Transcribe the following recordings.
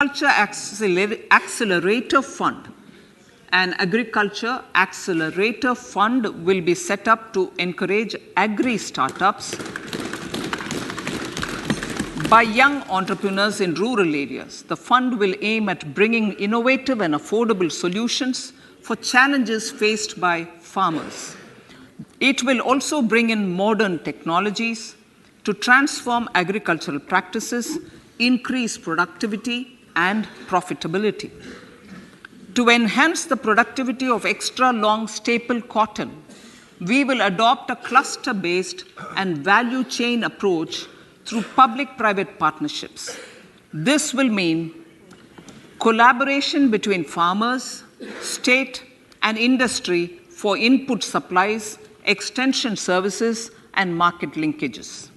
Agriculture Accelerator Fund. An Agriculture Accelerator Fund will be set up to encourage agri-startups by young entrepreneurs in rural areas. The fund will aim at bringing innovative and affordable solutions for challenges faced by farmers. It will also bring in modern technologies to transform agricultural practices, increase productivity and profitability. To enhance the productivity of extra long staple cotton, we will adopt a cluster-based and value chain approach through public-private partnerships. This will mean collaboration between farmers, state, and industry for input supplies, extension services, and market linkages.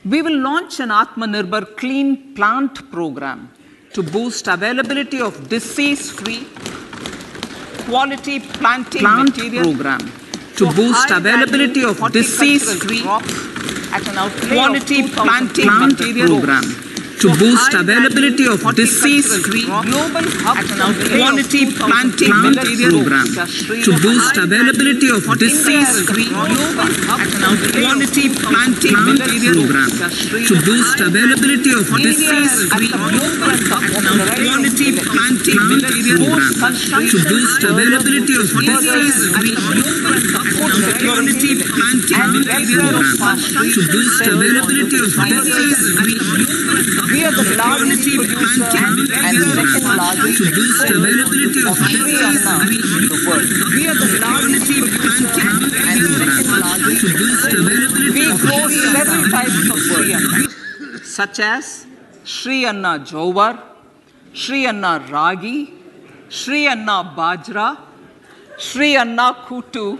We will launch an Atmanirbhar Clean Plant program to boost availability of disease-free quality planting material program to boost availability of disease-free quality planting material program to boost availability of disease-free quality planting material program to boost availability of disease-free quality planting material program to boost availability of disease-free quality planting material program to boost availability of disease-free quality planting material program to boost availability of disease-free. We are the largest producer and second largest exporter of Sri Anna in the world. We are the largest producer and second largest exporter. We grow several types of Sri Anna, such as Sri Anna Jowar, Sri Anna Ragi, Sri Anna Bajra, Sri Anna Kutu,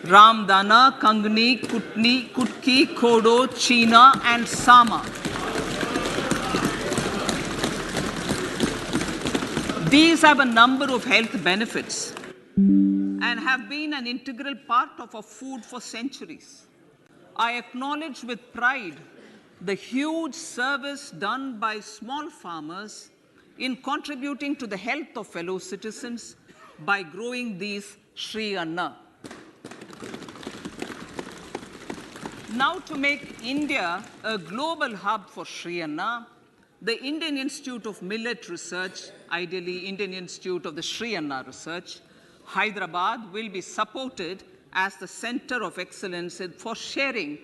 Ramdana, Kangni, Kutni, Kutki, Kodo, China, and Sama. These have a number of health benefits and have been an integral part of our food for centuries. I acknowledge with pride the huge service done by small farmers in contributing to the health of fellow citizens by growing these Sri Anna. Now, to make India a global hub for Sri Anna, the Indian Institute of Millet Research, ideally Indian Institute of the Sri Anna Research, Hyderabad, will be supported as the center of excellence for sharing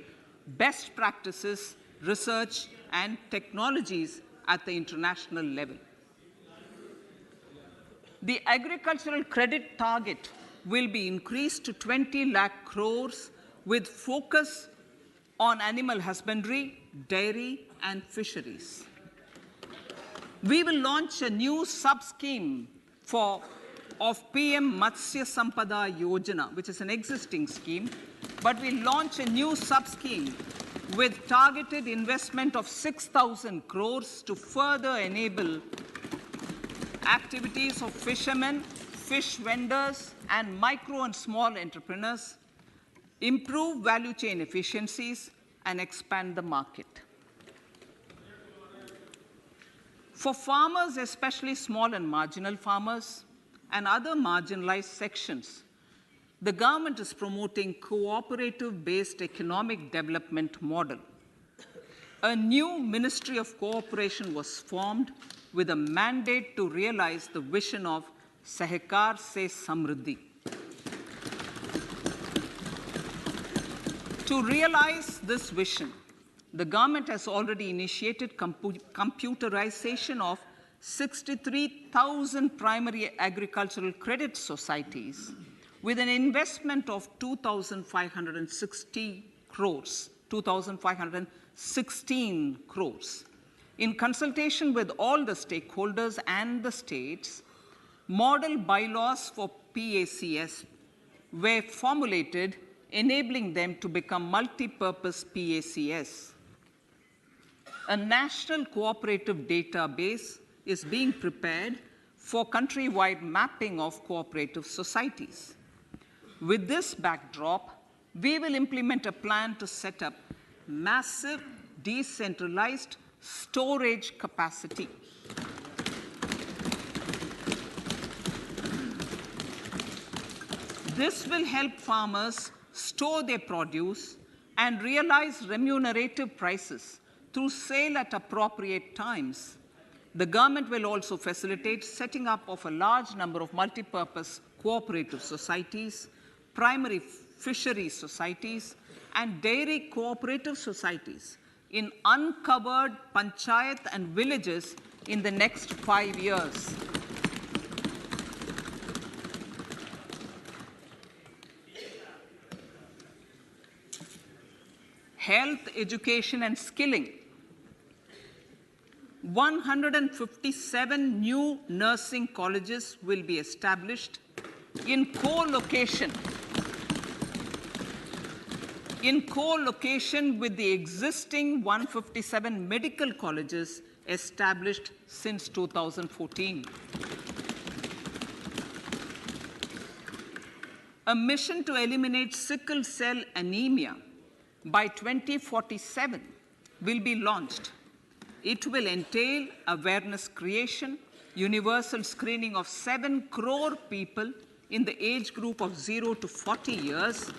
best practices, research, and technologies at the international level. The agricultural credit target will be increased to 20 lakh crores with focus on animal husbandry, dairy, and fisheries. We will launch a new sub-scheme of PM Matsya Sampada Yojana, which is an existing scheme, but we'll launch a new sub-scheme with targeted investment of 6,000 crores to further enable activities of fishermen, fish vendors, and micro and small entrepreneurs, improve value chain efficiencies, and expand the market. For farmers, especially small and marginal farmers and other marginalized sections, the government is promoting cooperative-based economic development model. A new Ministry of Cooperation was formed with a mandate to realize the vision of Sahakar Se Samriddhi. To realize this vision, the government has already initiated computerization of 63,000 primary agricultural credit societies with an investment of 2,516 crores. In consultation with all the stakeholders and the states, model bylaws for PACS were formulated, enabling them to become multi-purpose PACS. A national cooperative database is being prepared for countrywide mapping of cooperative societies. With this backdrop, we will implement a plan to set up massive, decentralized storage capacity. This will help farmers store their produce and realize remunerative prices through sale at appropriate times. The government will also facilitate setting up of a large number of multi-purpose cooperative societies, primary fisheries societies, and dairy cooperative societies in uncovered panchayat and villages in the next 5 years. Health, education, and skilling. 157 new nursing colleges will be established in co-location with the existing 157 medical colleges established since 2014. A mission to eliminate sickle cell anemia by 2047 will be launched. It will entail awareness creation, universal screening of 7 crore people in the age group of 0 to 40 years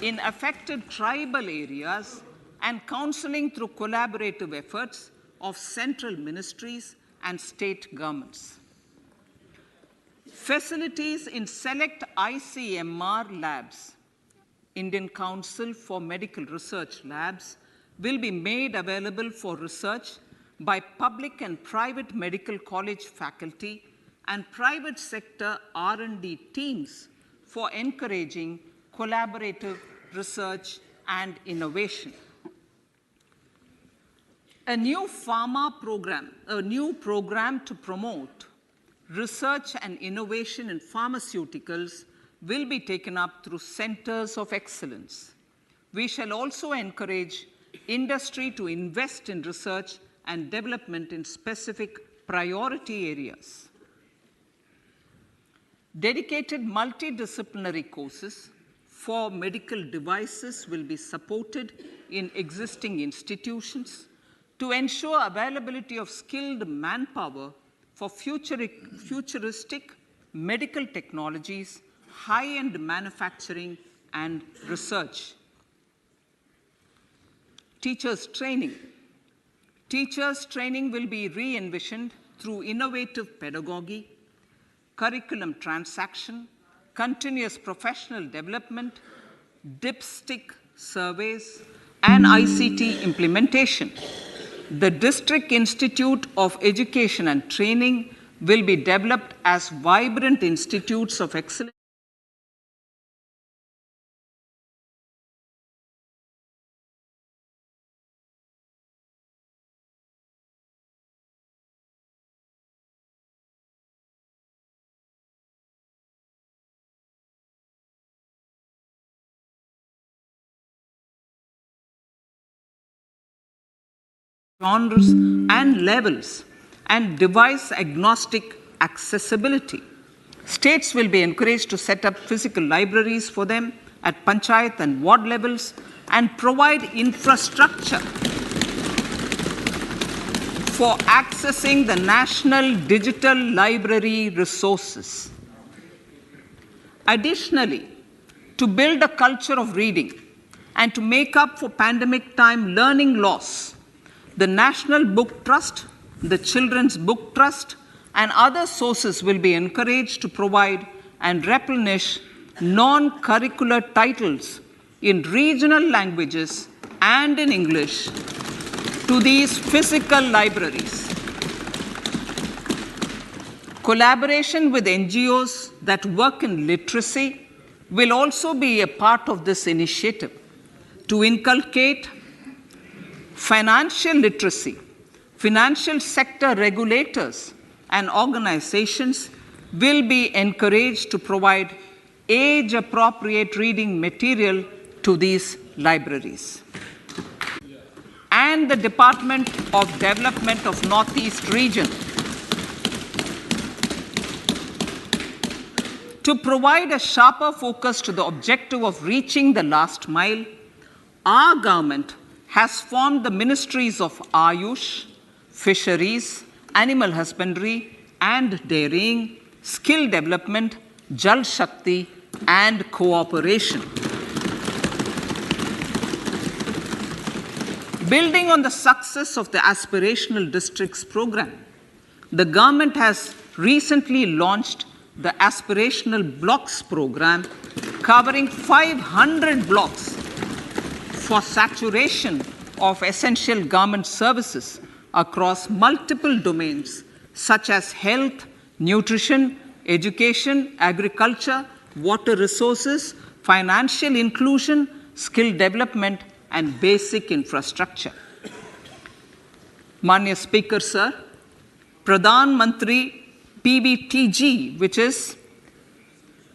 in affected tribal areas, and counseling through collaborative efforts of central ministries and state governments. Facilities in select ICMR labs, Indian Council for Medical Research Labs, will be made available for research by public and private medical college faculty and private sector R&D teams for encouraging collaborative research and innovation. A new program to promote research and innovation in pharmaceuticals will be taken up through centers of excellence. We shall also encourage industry to invest in research and development in specific priority areas. Dedicated multidisciplinary courses for medical devices will be supported in existing institutions to ensure availability of skilled manpower for futuristic medical technologies, high-end manufacturing, and research. Teachers' training. Teachers' training will be re-envisioned through innovative pedagogy, curriculum transaction, continuous professional development, dipstick surveys, and ICT implementation. The District Institute of Education and Training will be developed as vibrant institutes of excellence genres and levels, and device agnostic accessibility. States will be encouraged to set up physical libraries for them at panchayat and ward levels and provide infrastructure for accessing the national digital library resources. Additionally, to build a culture of reading and to make up for pandemic time learning loss, the National Book Trust, the Children's Book Trust, and other sources will be encouraged to provide and replenish non-curricular titles in regional languages and in English to these physical libraries. Collaboration with NGOs that work in literacy will also be a part of this initiative to inculcate financial literacy. Financial sector regulators and organizations will be encouraged to provide age-appropriate reading material to these libraries. And the Department of Development of Northeast Region to provide a sharper focus to the objective of reaching the last mile, our government has formed the ministries of Ayush, Fisheries, Animal Husbandry and Dairying, Skill Development, Jal Shakti, and Cooperation. Building on the success of the Aspirational Districts program, the government has recently launched the Aspirational Blocks program, covering 500 blocks for saturation of essential government services across multiple domains such as health, nutrition, education, agriculture, water resources, financial inclusion, skill development, and basic infrastructure. Manya Speaker, Sir, Pradhan Mantri PVTG, which is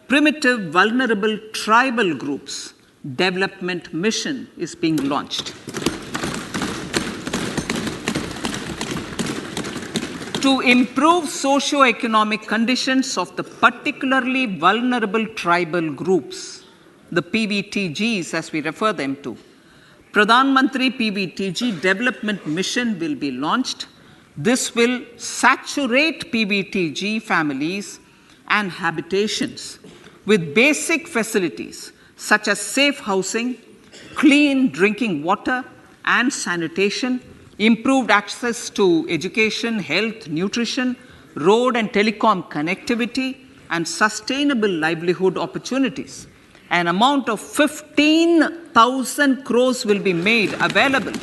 Primitive Vulnerable Tribal Groups Development Mission, is being launched. To improve socio-economic conditions of the particularly vulnerable tribal groups, the PVTGs as we refer them to, Pradhan Mantri PVTG Development Mission will be launched. This will saturate PVTG families and habitations with basic facilities such as safe housing, clean drinking water and sanitation, improved access to education, health, nutrition, road and telecom connectivity, and sustainable livelihood opportunities. An amount of 15,000 crores will be made available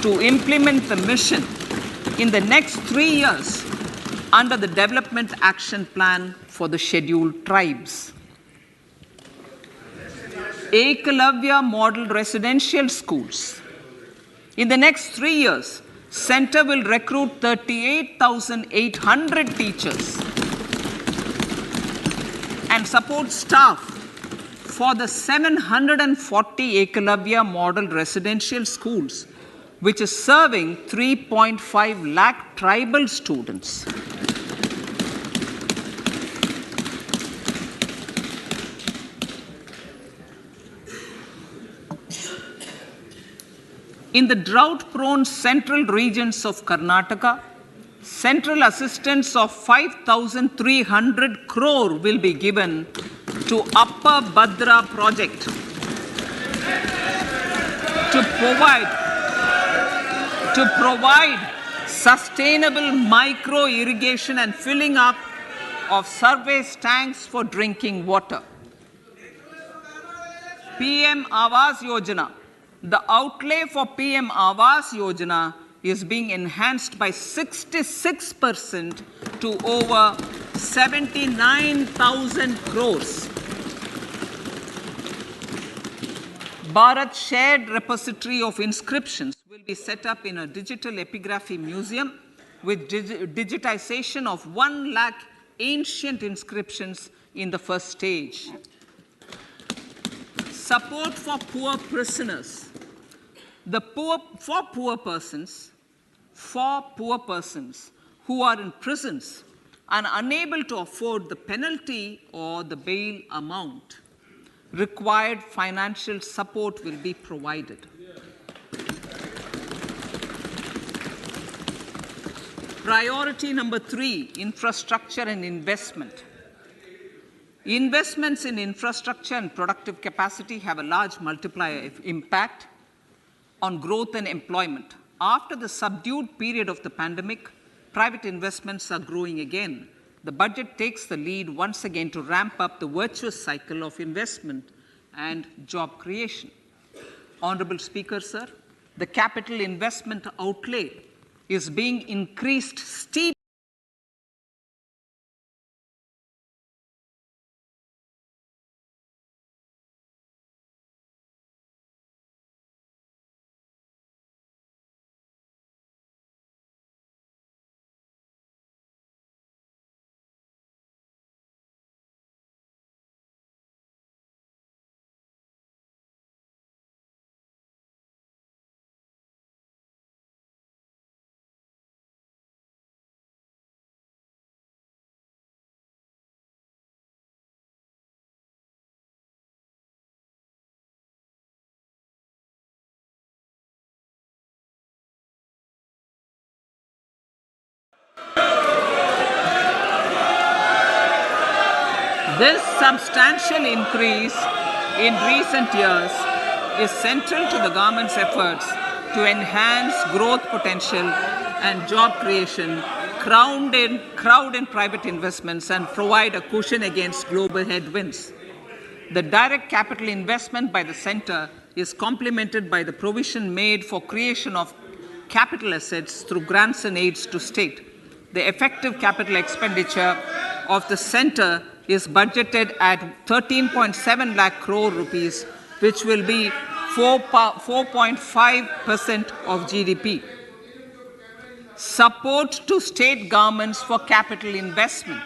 to implement the mission in the next 3 years under the Development Action Plan for the Scheduled Tribes. Ekalavya Model Residential Schools. In the next 3 years, Center will recruit 38,800 teachers and support staff for the 740 Ekalavya Model Residential Schools, which is serving 3.5 lakh tribal students. In the drought-prone central regions of Karnataka, central assistance of 5,300 crore will be given to Upper Bhadra project to provide sustainable micro-irrigation and filling up of surface tanks for drinking water. PM Awas Yojana. The outlay for PM Awas Yojana is being enhanced by 66% to over 79,000 crores. Bharat Shared Repository of Inscriptions will be set up in a digital epigraphy museum with digitization of 1 lakh ancient inscriptions in the first stage. Support for poor prisoners. For poor persons who are in prisons and unable to afford the penalty or the bail amount, required financial support will be provided. Priority number 3, infrastructure and investment. Investments in infrastructure and productive capacity have a large multiplier impact on growth and employment. After the subdued period of the pandemic, private investments are growing again. The budget takes the lead once again to ramp up the virtuous cycle of investment and job creation. Honorable Speaker, sir, the capital investment outlay is being increased steeply This substantial increase in recent years is central to the government's efforts to enhance growth potential and job creation, crowd in private investments, and provide a cushion against global headwinds. The direct capital investment by the center is complemented by the provision made for creation of capital assets through grants and aids to state. The effective capital expenditure of the center is budgeted at 13.7 lakh crore rupees, which will be 4.5% of GDP. Support to state governments for capital investment.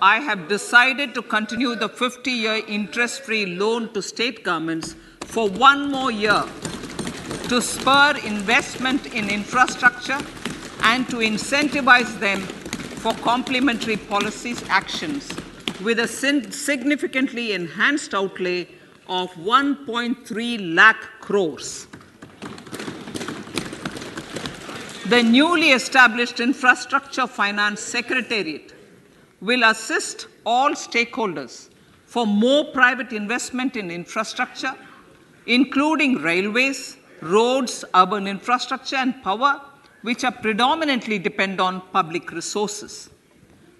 I have decided to continue the 50-year interest-free loan to state governments for one more year to spur investment in infrastructure and to incentivize them for complementary policies actions with a significantly enhanced outlay of 1.3 lakh crores. The newly established Infrastructure Finance Secretariat will assist all stakeholders for more private investment in infrastructure, including railways, roads, urban infrastructure, and power, which are predominantly depend on public resources.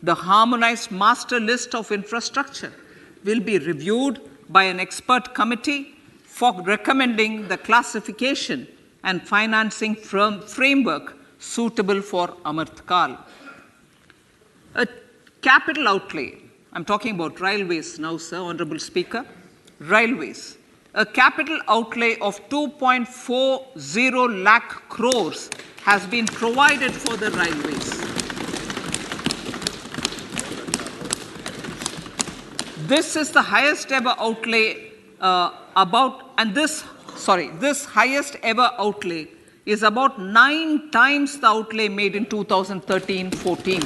The harmonized master list of infrastructure will be reviewed by an expert committee for recommending the classification and financing framework suitable for Amrit Kal. A capital outlay, I'm talking about railways now, sir, Honorable Speaker, railways. A capital outlay of 2.40 lakh crores has been provided for the railways. This is the highest ever outlay this highest ever outlay is about 9 times the outlay made in 2013-14.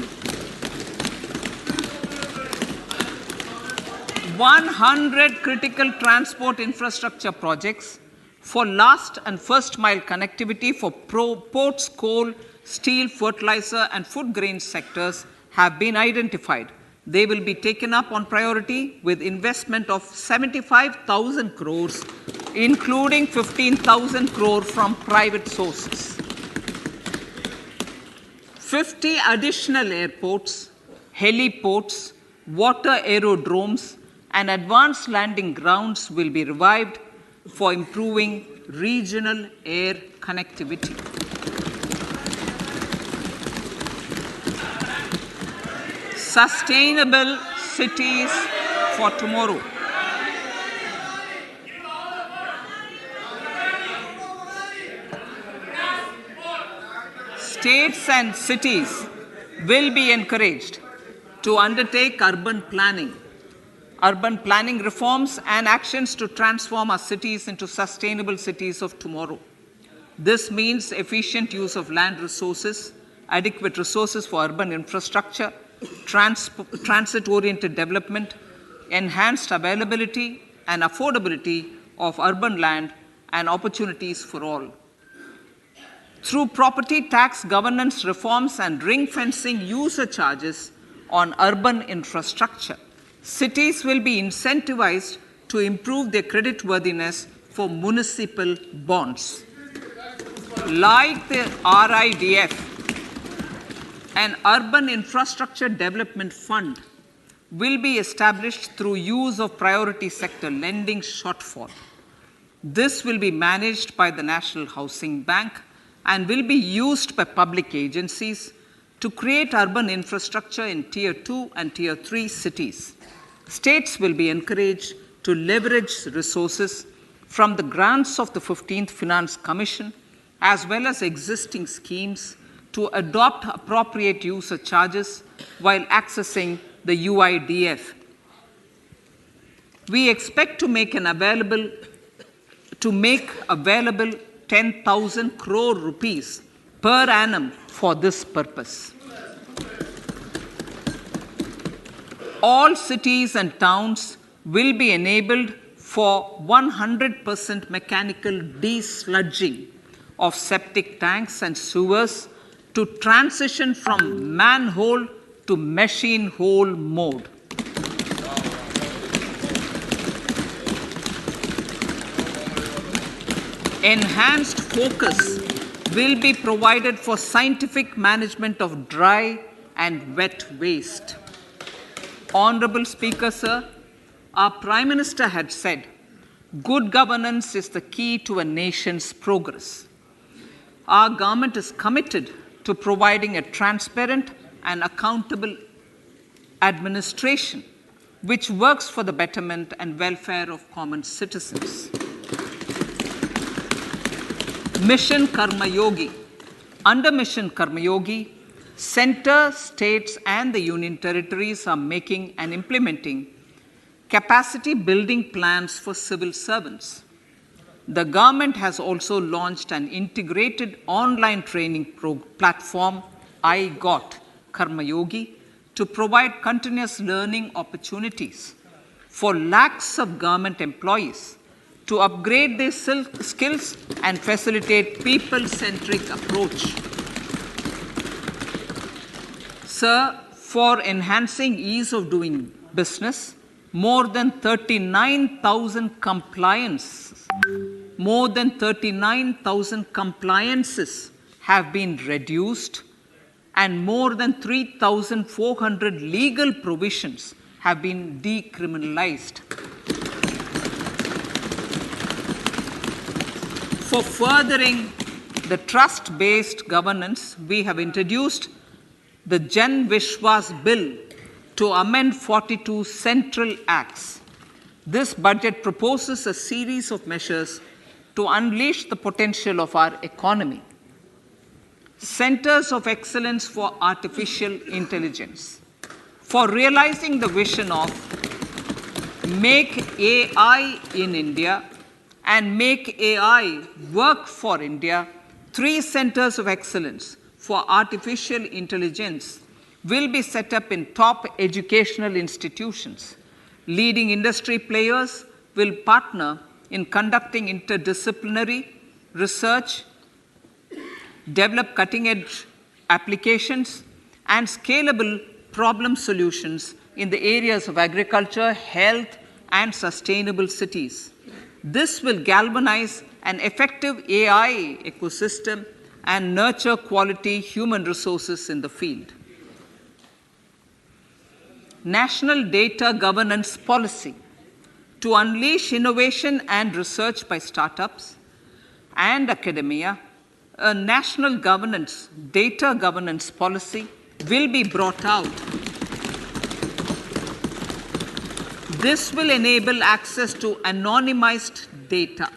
100 critical transport infrastructure projects for last and first mile connectivity for ports, coal, steel, fertilizer, and food grain sectors have been identified. They will be taken up on priority with investment of 75,000 crores, including 15,000 crore from private sources. 50 additional airports, heliports, water aerodromes, and advanced landing grounds will be revived for improving regional air connectivity. Sustainable cities for tomorrow. States and cities will be encouraged to undertake urban planning reforms and actions to transform our cities into sustainable cities of tomorrow. This means efficient use of land resources, adequate resources for urban infrastructure, transit-oriented development, enhanced availability and affordability of urban land, and opportunities for all. Through property tax governance reforms and ring-fencing user charges on urban infrastructure, cities will be incentivized to improve their creditworthiness for municipal bonds. Like the RIDF, an Urban Infrastructure Development Fund will be established through use of priority sector lending shortfall. This will be managed by the National Housing Bank and will be used by public agencies to create urban infrastructure in Tier 2 and Tier 3 cities. States will be encouraged to leverage resources from the grants of the 15th Finance Commission as well as existing schemes to adopt appropriate user charges while accessing the UIDF. We expect to make available 10,000 crore rupees per annum for this purpose. All cities and towns will be enabled for 100% mechanical desludging of septic tanks and sewers to transition from manhole to machine hole mode. Enhanced focus will be provided for scientific management of dry and wet waste. Honorable Speaker, sir, our Prime Minister had said, good governance is the key to a nation's progress. Our government is committed to providing a transparent and accountable administration which works for the betterment and welfare of common citizens. Mission Karma Yogi. Under Mission Karma Yogi, centre, states and the union territories are making and implementing capacity building plans for civil servants. The government has also launched an integrated online training platform, I Got Karma Yogi, to provide continuous learning opportunities for lakhs of government employees to upgrade their skills and facilitate people-centric approach. Sir, for enhancing ease of doing business, more than 39,000 compliances have been reduced and more than 3,400 legal provisions have been decriminalized. For furthering the trust-based governance, we have introduced the Jan Vishwas Bill to amend 42 central acts. This budget proposes a series of measures to unleash the potential of our economy. Centers of Excellence for Artificial Intelligence. For realizing the vision of Make AI in India and Make AI Work for India, 3 centers of excellence for artificial intelligence will be set up in top educational institutions. Leading industry players will partner in conducting interdisciplinary research, develop cutting-edge applications, and scalable problem solutions in the areas of agriculture, health, and sustainable cities. This will galvanize an effective AI ecosystem and nurture quality human resources in the field. National Data Governance Policy. To unleash innovation and research by startups and academia, a national data governance policy will be brought out. This will enable access to anonymized data.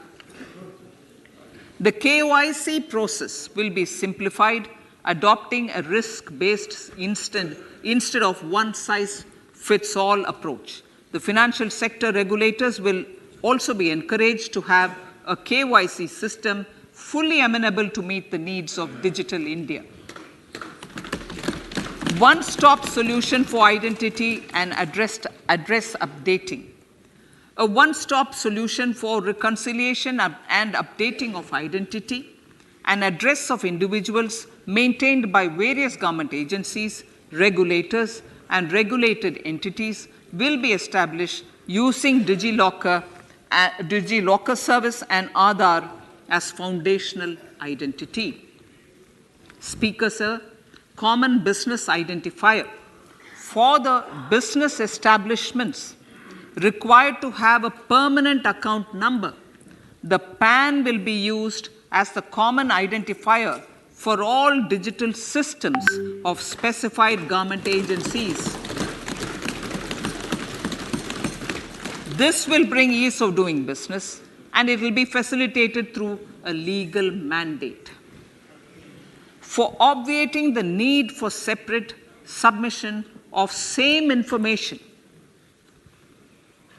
The KYC process will be simplified, adopting a risk-based instead of one-size-fits-all approach. The financial sector regulators will also be encouraged to have a KYC system fully amenable to meet the needs of digital India. One-stop solution for identity and address updating. A one-stop solution for reconciliation and updating of identity and address of individuals maintained by various government agencies, regulators, and regulated entities will be established using DigiLocker service and Aadhaar as foundational identity. Speaker, sir, common business identifier. For the business establishments required to have a permanent account number, the PAN will be used as the common identifier for all digital systems of specified government agencies. This will bring ease of doing business, and it will be facilitated through a legal mandate. For obviating the need for separate submission of same information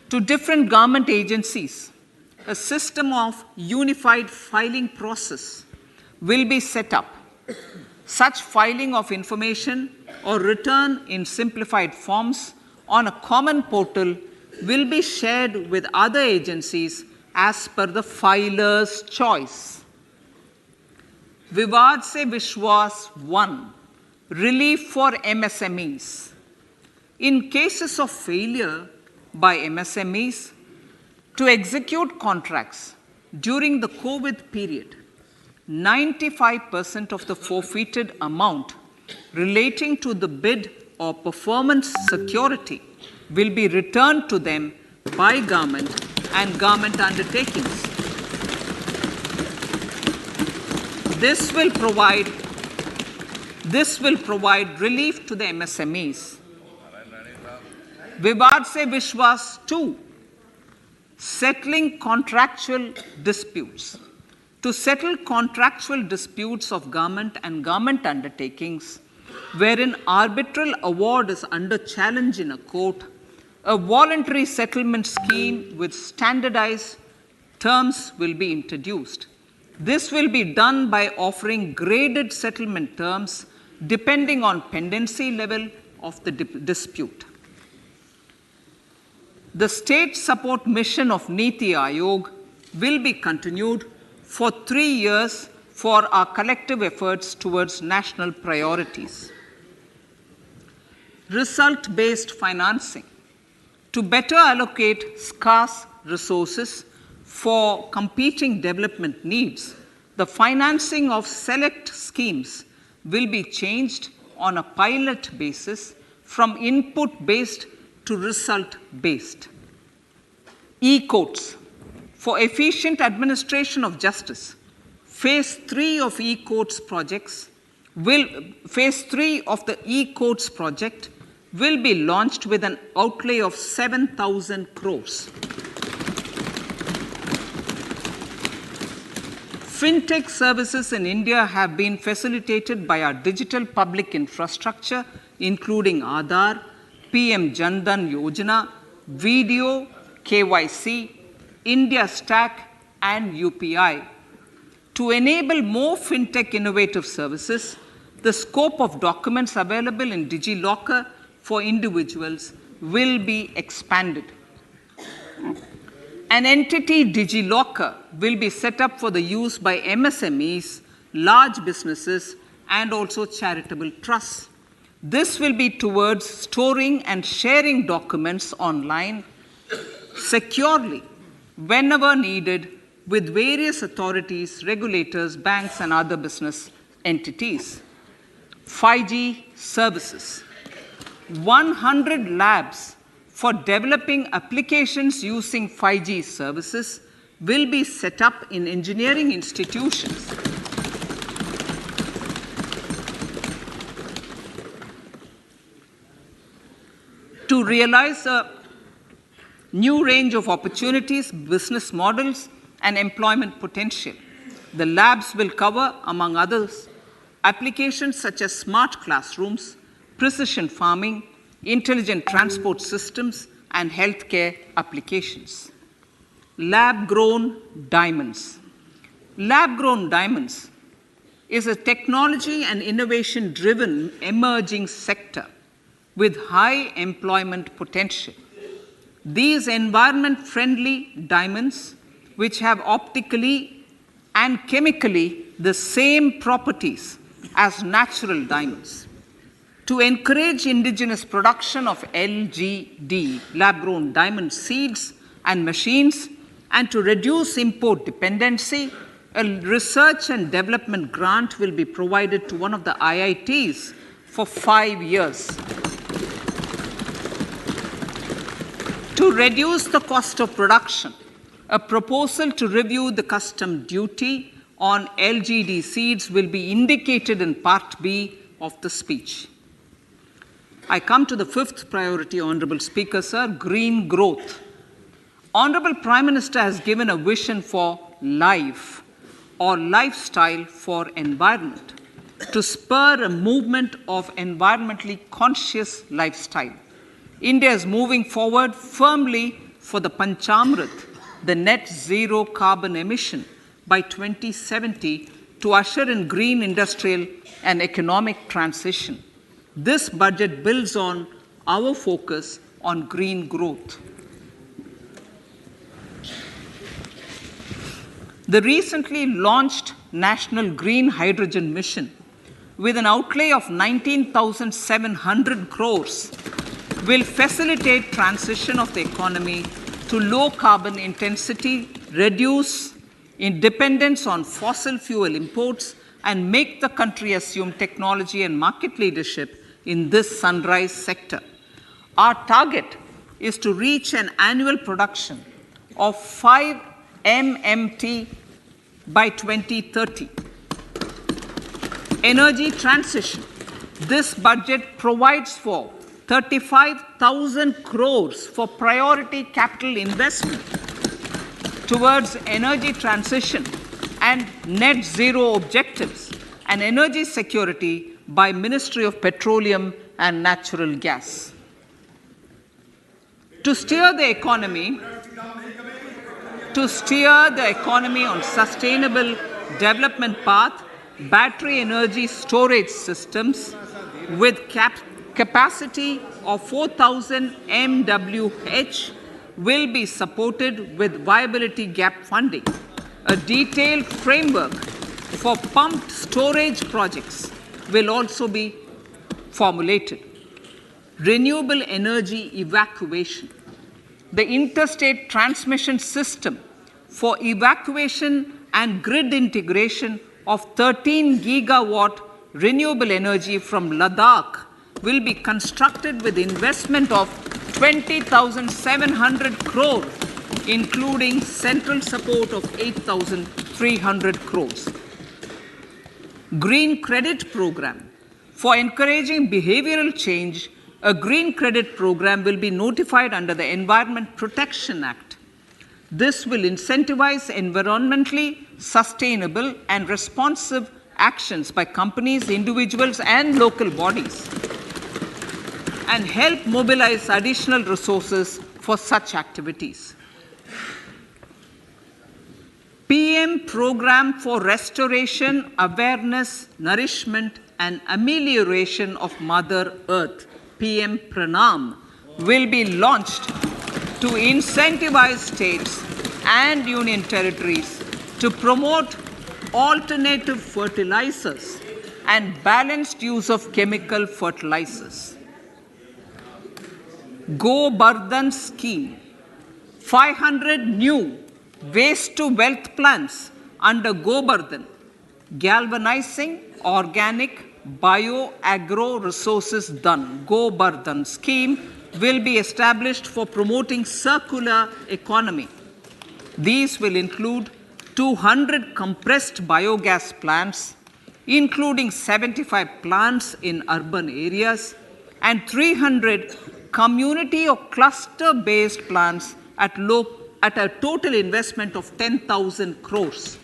to different government agencies, a system of unified filing process will be set up. Such filing of information or return in simplified forms on a common portal will be shared with other agencies as per the filer's choice. Vivad Se Vishwas 1. Relief for MSMEs. In cases of failure by MSMEs to execute contracts during the COVID period, 95% of the forfeited amount relating to the bid or performance security will be returned to them by government and government undertakings. This will provide relief to the MSMEs. Vivad se Vishwas 2, settling contractual disputes. To settle contractual disputes of government and government undertakings, wherein arbitral award is under challenge in a court, a voluntary settlement scheme with standardized terms will be introduced. This will be done by offering graded settlement terms depending on pendency level of the dispute. The state support mission of Niti Aayog will be continued for 3 years for our collective efforts towards national priorities. Result-based financing. To better allocate scarce resources for competing development needs, the financing of select schemes will be changed on a pilot basis from input-based to result-based. E-courts. For efficient administration of justice, Phase 3 of the e-courts project will be launched with an outlay of 7,000 crores. Fintech services in India have been facilitated by our digital public infrastructure, including Aadhaar, PM Jan Dhan Yojana, Video, KYC, India Stack, and UPI. To enable more fintech innovative services, the scope of documents available in DigiLocker for individuals will be expanded. An entity, DigiLocker, will be set up for the use by MSMEs, large businesses, and also charitable trusts. This will be towards storing and sharing documents online securely whenever needed with various authorities, regulators, banks, and other business entities. 5G services. 100 labs for developing applications using 5G services will be set up in engineering institutions. To realize a new range of opportunities, business models, and employment potential. The labs will cover, among others, applications such as smart classrooms, precision farming, intelligent transport systems, and healthcare applications. Lab-grown diamonds. Lab-grown diamonds is a technology and innovation-driven emerging sector with high employment potential. These environment-friendly diamonds, which have optically and chemically the same properties as natural diamonds. To encourage indigenous production of LGD, lab-grown diamond seeds and machines, and to reduce import dependency, a research and development grant will be provided to one of the IITs for 5 years. To reduce the cost of production, a proposal to review the custom duty on LGD seeds will be indicated in Part B of the speech. I come to the fifth priority, Honorable Speaker, sir, green growth. Honorable Prime Minister has given a vision for life or lifestyle for environment to spur a movement of environmentally conscious lifestyle. India is moving forward firmly for the Panchamrit, the net zero carbon emission by 2070 to usher in green industrial and economic transition. This budget builds on our focus on green growth. The recently launched National Green Hydrogen Mission, with an outlay of 19,700 crores, will facilitate transition of the economy to low carbon intensity, reduce in dependence on fossil fuel imports and make the country assume technology and market leadership in this sunrise sector. Our target is to reach an annual production of 5 MMT by 2030. Energy transition. This budget provides for 35,000 crores for priority capital investment towards energy transition and net zero objectives and energy security by Ministry of Petroleum and Natural Gas. To steer the economy on sustainable development path, battery energy storage systems with capacity of 4,000 MWH will be supported with viability gap funding. A detailed framework for pumped storage projects will also be formulated. Renewable energy evacuation. The interstate transmission system for evacuation and grid integration of 13 gigawatt renewable energy from Ladakh will be constructed with investment of 20,700 crore, including central support of 8,300 crores. Green Credit Program. For encouraging behavioral change, a green credit program will be notified under the Environment Protection Act. This will incentivize environmentally sustainable and responsive actions by companies, individuals, and local bodies, and help mobilize additional resources for such activities. PM Program for Restoration, Awareness, Nourishment, and Amelioration of Mother Earth, PM Pranam, will be launched to incentivize states and union territories to promote alternative fertilizers and balanced use of chemical fertilizers. Go Bardhan Scheme. 500 new waste to wealth plants under Go Bardhan, galvanizing organic bio-agro resources done. Go Bardhan scheme will be established for promoting circular economy. These will include 200 compressed biogas plants, including 75 plants in urban areas, and 300 community or cluster-based plants at a total investment of 10,000 crores.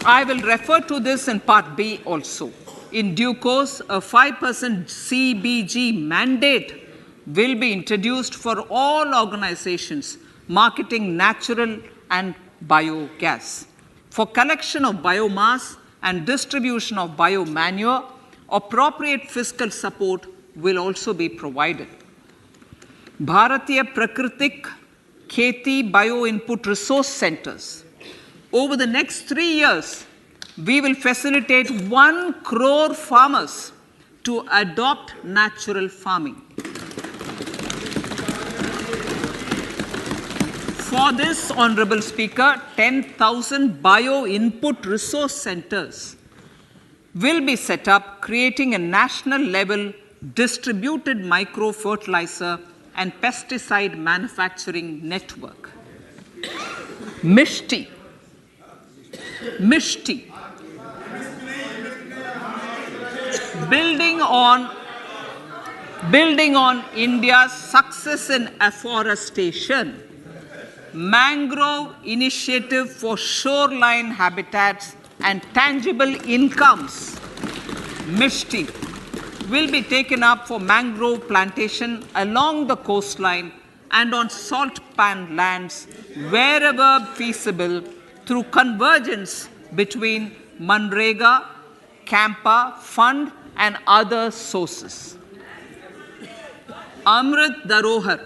I will refer to this in Part B also. In due course, a 5% CBG mandate will be introduced for all organizations marketing natural and biogas. For collection of biomass and distribution of biomanure, appropriate fiscal support will also be provided. Bharatiya Prakritik Kheti Bio Input Resource Centers. Over the next 3 years, we will facilitate 1 crore farmers to adopt natural farming. For this, Honorable Speaker, 10,000 bio input resource centers will be set up, creating a national level distributed micro fertilizer and pesticide manufacturing network. Mishti. Building on India's success in afforestation, mangrove initiative for shoreline habitats and tangible incomes, Mishti, will be taken up for mangrove plantation along the coastline and on salt pan lands wherever feasible through convergence between Manrega, Campa, Fund and other sources. Amrit Dharohar.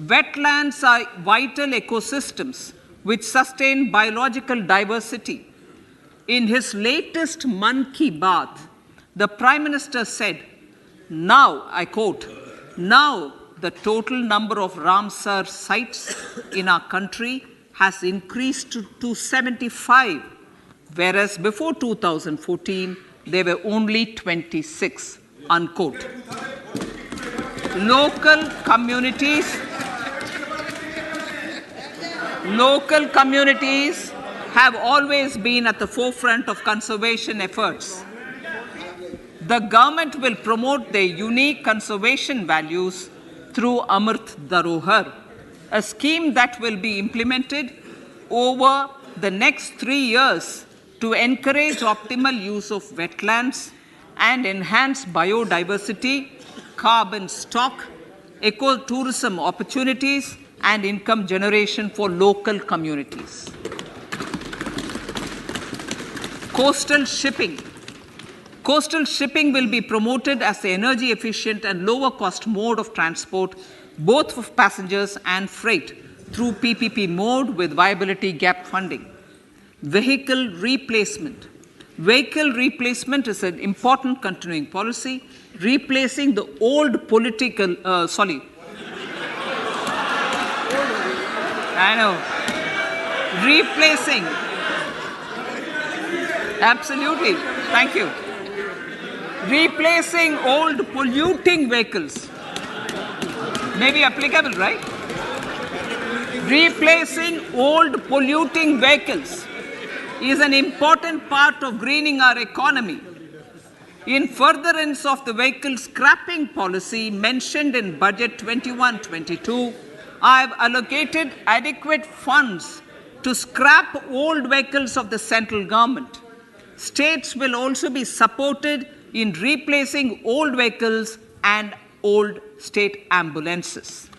Wetlands are vital ecosystems which sustain biological diversity. In his latest Mann Ki Baat, the Prime Minister said, now, I quote, now the total number of Ramsar sites in our country has increased to 75, whereas before 2014, there were only 26, unquote. Local communities have always been at the forefront of conservation efforts. The government will promote their unique conservation values through Amrit Dharohar, a scheme that will be implemented over the next 3 years to encourage optimal use of wetlands and enhance biodiversity, carbon stock, ecotourism opportunities, and income generation for local communities. Coastal shipping. Coastal shipping will be promoted as the energy efficient and lower cost mode of transport, both for passengers and freight, through PPP mode with viability gap funding. Vehicle replacement. Vehicle replacement is an important continuing policy, replacing the old political, replacing, absolutely, thank you. Replacing old polluting vehicles. May be applicable, right? Replacing old polluting vehicles is an important part of greening our economy. In furtherance of the vehicle scrapping policy mentioned in Budget 21-22, I have allocated adequate funds to scrap old vehicles of the central government. States will also be supported in replacing old vehicles and old state ambulances.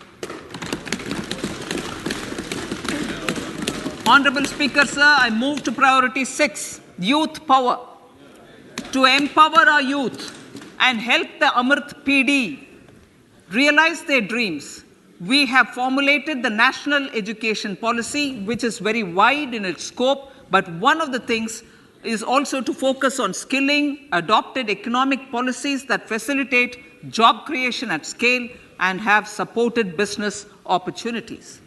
Honorable Speaker, sir, I move to priority 6, youth power. To empower our youth and help the Amrit PD realize their dreams, we have formulated the National Education Policy, which is very wide in its scope, but one of the things is also to focus on skilling, adopted economic policies that facilitate job creation at scale and have supported business opportunities.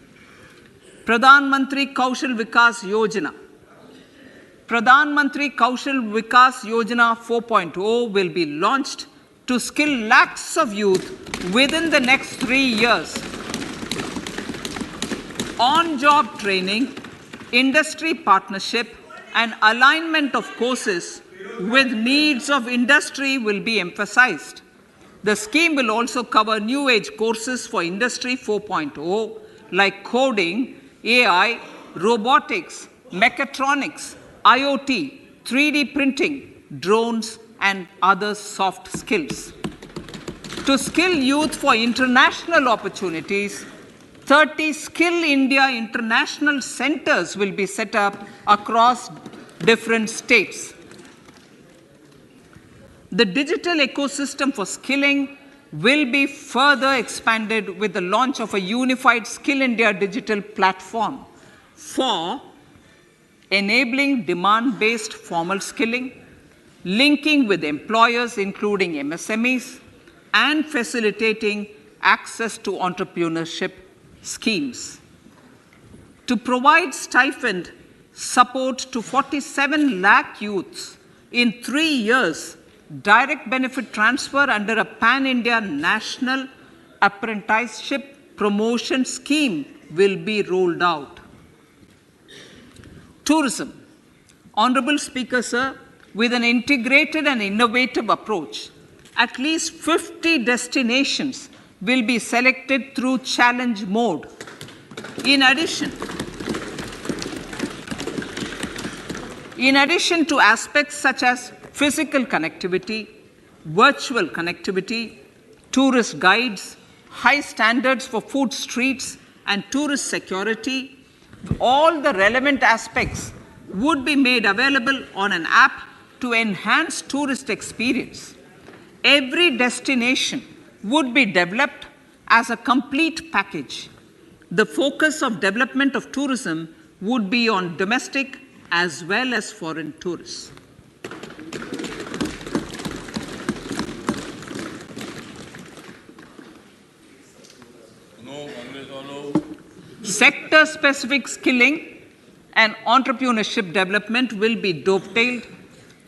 Pradhan Mantri Kaushal Vikas Yojana. Pradhan Mantri Kaushal Vikas Yojana 4.0 will be launched to skill lakhs of youth within the next 3 years. On-job training, industry partnership, and alignment of courses with needs of industry will be emphasized. The scheme will also cover new age courses for Industry 4.0 like coding, AI, robotics, mechatronics, IoT, 3D printing, drones, and other soft skills. To skill youth for international opportunities, 30 Skill India International Centers will be set up across different states. The digital ecosystem for skilling will be further expanded with the launch of a unified Skill India digital platform for enabling demand-based formal skilling, linking with employers including MSMEs, and facilitating access to entrepreneurship schemes. To provide stipend support to 47 lakh youths in 3 years, direct benefit transfer under a pan-India national apprenticeship promotion scheme will be rolled out. Tourism. Honorable Speaker, sir, with an integrated and innovative approach, at least 50 destinations will be selected through challenge mode. In addition to aspects such as physical connectivity, virtual connectivity, tourist guides, high standards for food streets, and tourist security, all the relevant aspects would be made available on an app to enhance tourist experience. Every destination would be developed as a complete package. The focus of development of tourism would be on domestic as well as foreign tourists. Sector-specific skilling and entrepreneurship development will be dovetailed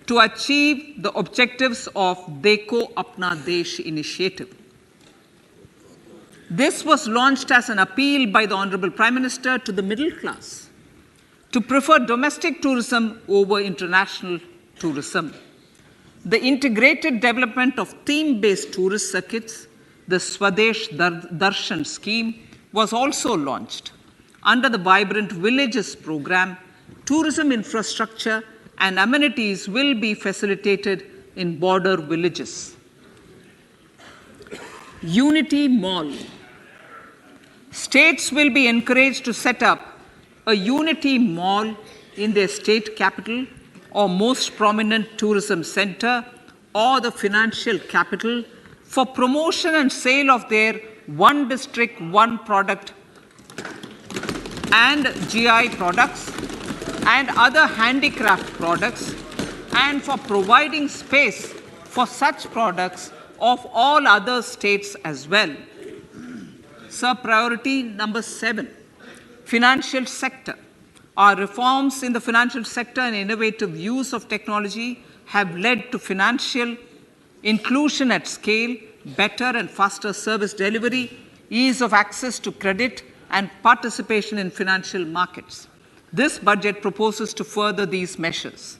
to achieve the objectives of Dekho Apna Desh initiative. This was launched as an appeal by the Honorable Prime Minister to the middle class to prefer domestic tourism over international tourism. The integrated development of theme-based tourist circuits, the Swadesh Darshan scheme, was also launched. Under the Vibrant Villages program, tourism infrastructure and amenities will be facilitated in border villages. Unity Mall. States will be encouraged to set up a Unity Mall in their state capital or most prominent tourism center or the financial capital for promotion and sale of their one district, one product and GI products and other handicraft products, and for providing space for such products of all other states as well. Sir, priority number 7, financial sector. Our reforms in the financial sector and innovative use of technology have led to financial inclusion at scale, better and faster service delivery, ease of access to credit, and participation in financial markets. This budget proposes to further these measures.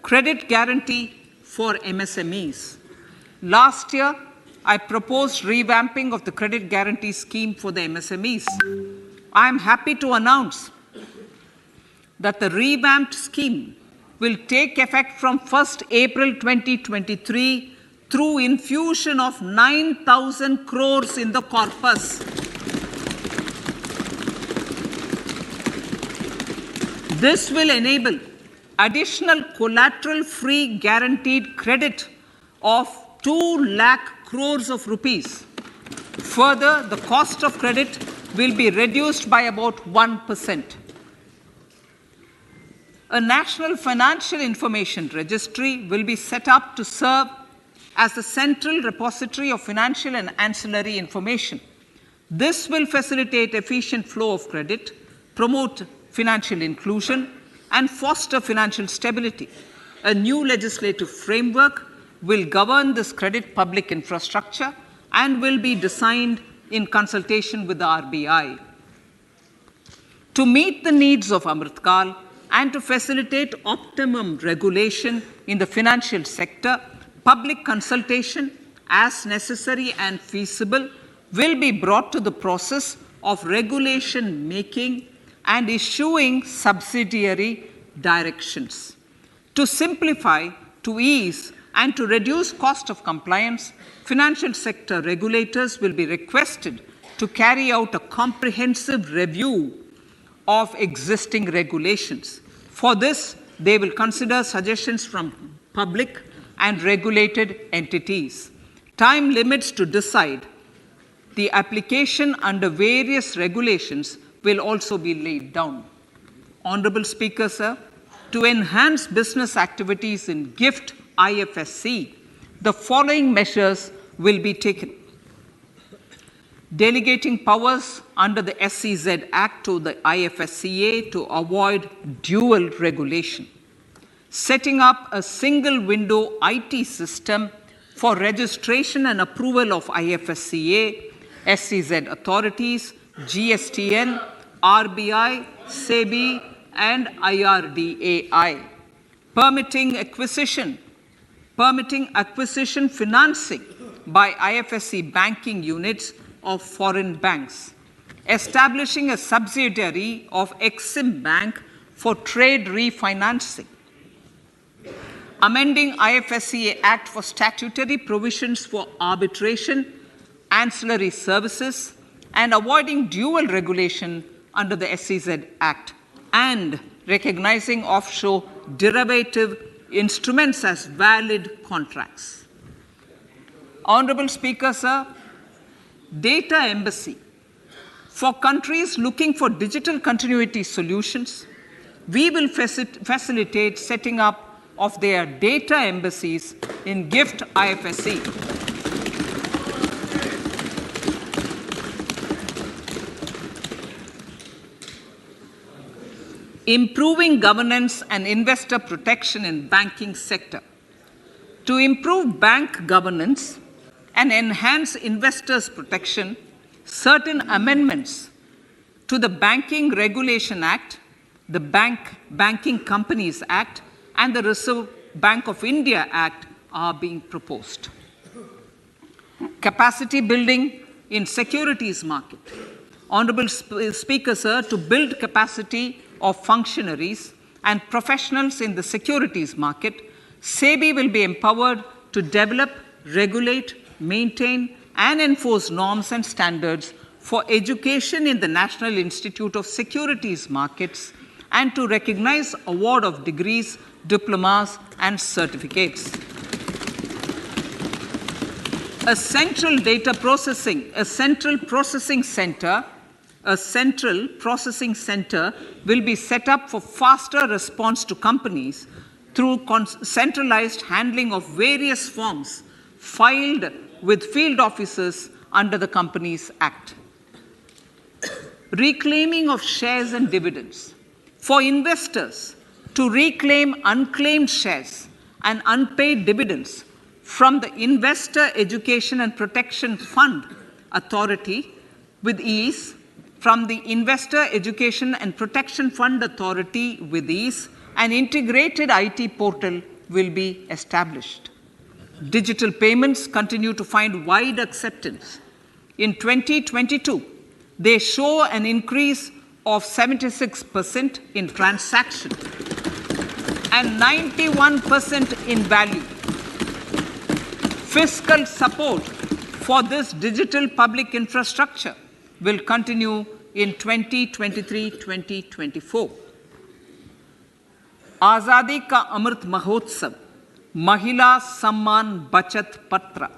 Credit guarantee for MSMEs. Last year, I proposed revamping of the credit guarantee scheme for the MSMEs. I am happy to announce that the revamped scheme will take effect from 1st April 2023 through infusion of 9,000 crores in the corpus. This will enable additional collateral-free guaranteed credit of 2 lakh crores of rupees. Further, the cost of credit will be reduced by about 1%. A National Financial Information Registry will be set up to serve as the central repository of financial and ancillary information. This will facilitate efficient flow of credit, promote financial inclusion, and foster financial stability. A new legislative framework will govern this credit public infrastructure and will be designed in consultation with the RBI. To meet the needs of Amritkal and to facilitate optimum regulation in the financial sector, public consultation, as necessary and feasible, will be brought to the process of regulation making and issuing subsidiary directions. To simplify, to ease, and to reduce cost of compliance, financial sector regulators will be requested to carry out a comprehensive review of existing regulations. For this, they will consider suggestions from public and regulated entities. Time limits to decide the application under various regulations will also be laid down. Honorable Speaker, sir, to enhance business activities in GIFT IFSC, the following measures will be taken. Delegating powers under the SEZ Act to the IFSCA to avoid dual regulation. Setting up a single window IT system for registration and approval of IFSCA, SEZ authorities, GSTN, RBI, SEBI, and IRDAI. Permitting acquisition financing by IFSC banking units of foreign banks. Establishing a subsidiary of Exim Bank for trade refinancing. Amending IFSCA Act for statutory provisions for arbitration, ancillary services, and avoiding dual regulation under the SEZ Act, and recognizing offshore derivative instruments as valid contracts. Honorable Speaker, sir, data embassy. For countries looking for digital continuity solutions, we will facilitate setting up of their data embassies in GIFT IFSC. improving governance and investor protection in banking sector. To improve bank governance and enhance investors' protection, certain amendments to the Banking Regulation Act, the Banking Companies Act, and the Reserve Bank of India Act are being proposed. Capacity building in securities market. Honorable Speaker, sir, to build capacity of functionaries and professionals in the securities market, SEBI will be empowered to develop, regulate, maintain, and enforce norms and standards for education in the National Institute of Securities Markets and to recognize award of degrees, diplomas, and certificates. A central processing center will be set up for faster response to companies through centralized handling of various forms filed with field officers under the Companies Act. Reclaiming of shares and dividends. For investors to reclaim unclaimed shares and unpaid dividends from the Investor Education and Protection Fund Authority with ease, from the Investor Education and Protection Fund Authority with ease, an integrated IT portal will be established. Digital payments continue to find wide acceptance. In 2022, they show an increase of 76% in transaction and 91% in value. Fiscal support for this digital public infrastructure will continue in 2023-2024. Azadi Ka Amrit Mahotsav, Mahila Samman Bachat Patra.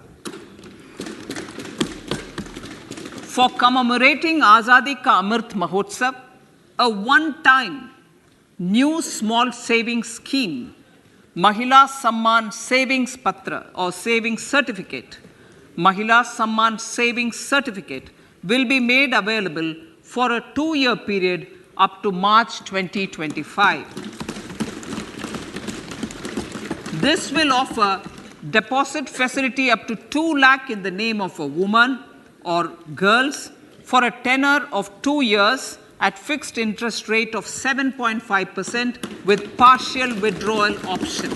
For commemorating Azadi Ka Amrit Mahotsav, a one-time new small savings scheme, Mahila Samman Savings Patra or Savings Certificate, Mahila Samman Savings Certificate will be made available for a 2-year period up to March 2025. This will offer deposit facility up to 2 lakh in the name of a woman or girls for a tenure of 2 years at fixed interest rate of 7.5% with partial withdrawal option.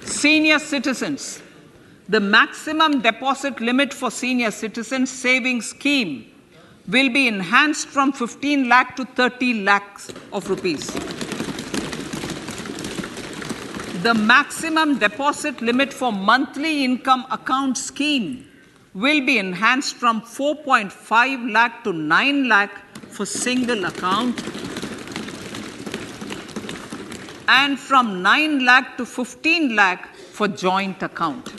Senior citizens. The maximum deposit limit for senior citizens savings scheme will be enhanced from 15 lakh to 30 lakhs of rupees. The maximum deposit limit for monthly income account scheme will be enhanced from 4.5 lakh to 9 lakh for single account and from 9 lakh to 15 lakh for joint account.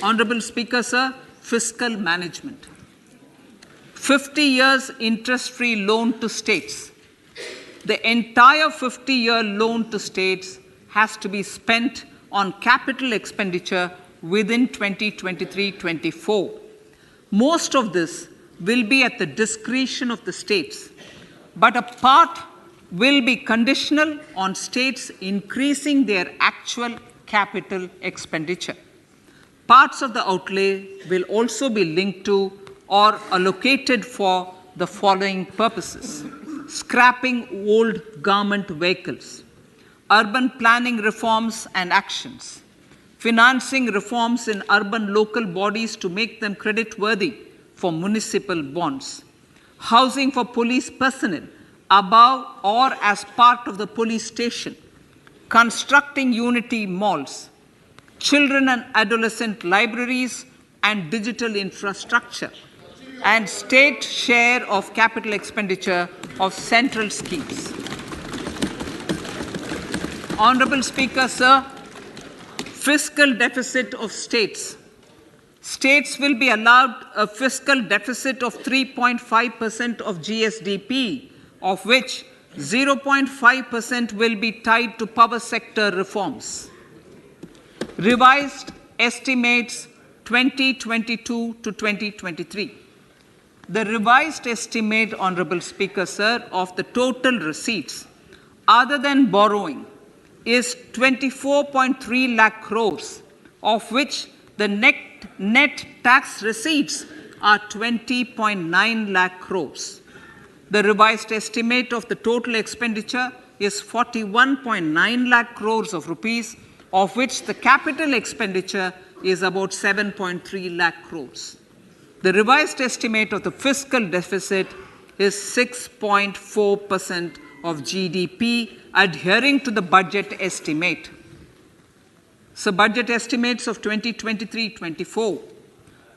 Honorable Speaker, sir, fiscal management. 50 years interest-free loan to states. The entire 50-year loan to states has to be spent on capital expenditure within 2023-24. Most of this will be at the discretion of the states, but a part will be conditional on states increasing their actual capital expenditure. Parts of the outlay will also be linked to or allocated for the following purposes: scrapping old government vehicles, urban planning reforms and actions, financing reforms in urban local bodies to make them creditworthy for municipal bonds, housing for police personnel above or as part of the police station, constructing unity malls, children and adolescent libraries and digital infrastructure, and state share of capital expenditure of central schemes. Honorable Speaker, sir, fiscal deficit of states. States will be allowed a fiscal deficit of 3.5% of GSDP, of which 0.5% will be tied to power sector reforms. Revised estimates 2022 to 2023. The revised estimate, Honorable Speaker, sir, of the total receipts other than borrowing is 24.3 lakh crores, of which the net tax receipts are 20.9 lakh crores. The revised estimate of the total expenditure is 41.9 lakh crores of rupees, of which the capital expenditure is about 7.3 lakh crores. The revised estimate of the fiscal deficit is 6.4% of GDP, adhering to the budget estimate. So, budget estimates of 2023-24.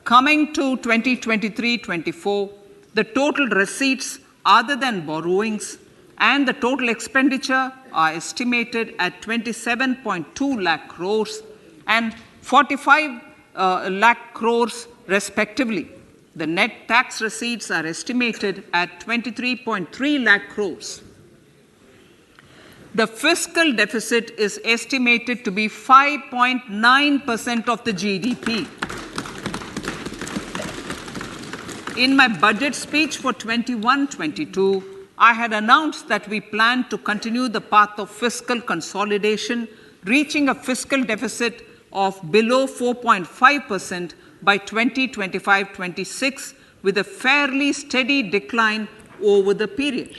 Coming to 2023-24, the total receipts other than borrowings and the total expenditure are estimated at 27.2 lakh crores and 45 lakh crores respectively. The net tax receipts are estimated at 23.3 lakh crores. The fiscal deficit is estimated to be 5.9% of the GDP. In my budget speech for 21-22, I had announced that we plan to continue the path of fiscal consolidation, reaching a fiscal deficit of below 4.5% by 2025-26, with a fairly steady decline over the period.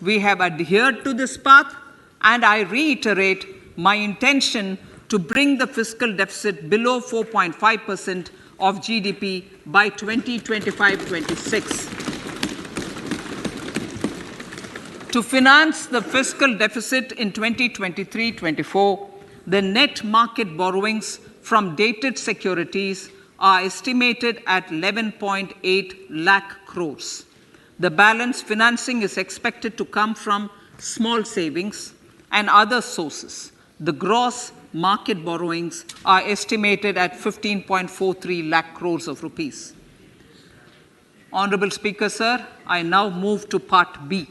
We have adhered to this path, and I reiterate my intention to bring the fiscal deficit below 4.5% of GDP by 2025-26. To finance the fiscal deficit in 2023-24, the net market borrowings from dated securities are estimated at 11.8 lakh crores. The balance financing is expected to come from small savings and other sources. The gross market borrowings are estimated at 15.43 lakh crores of rupees. Honorable Speaker, sir, I now move to Part B.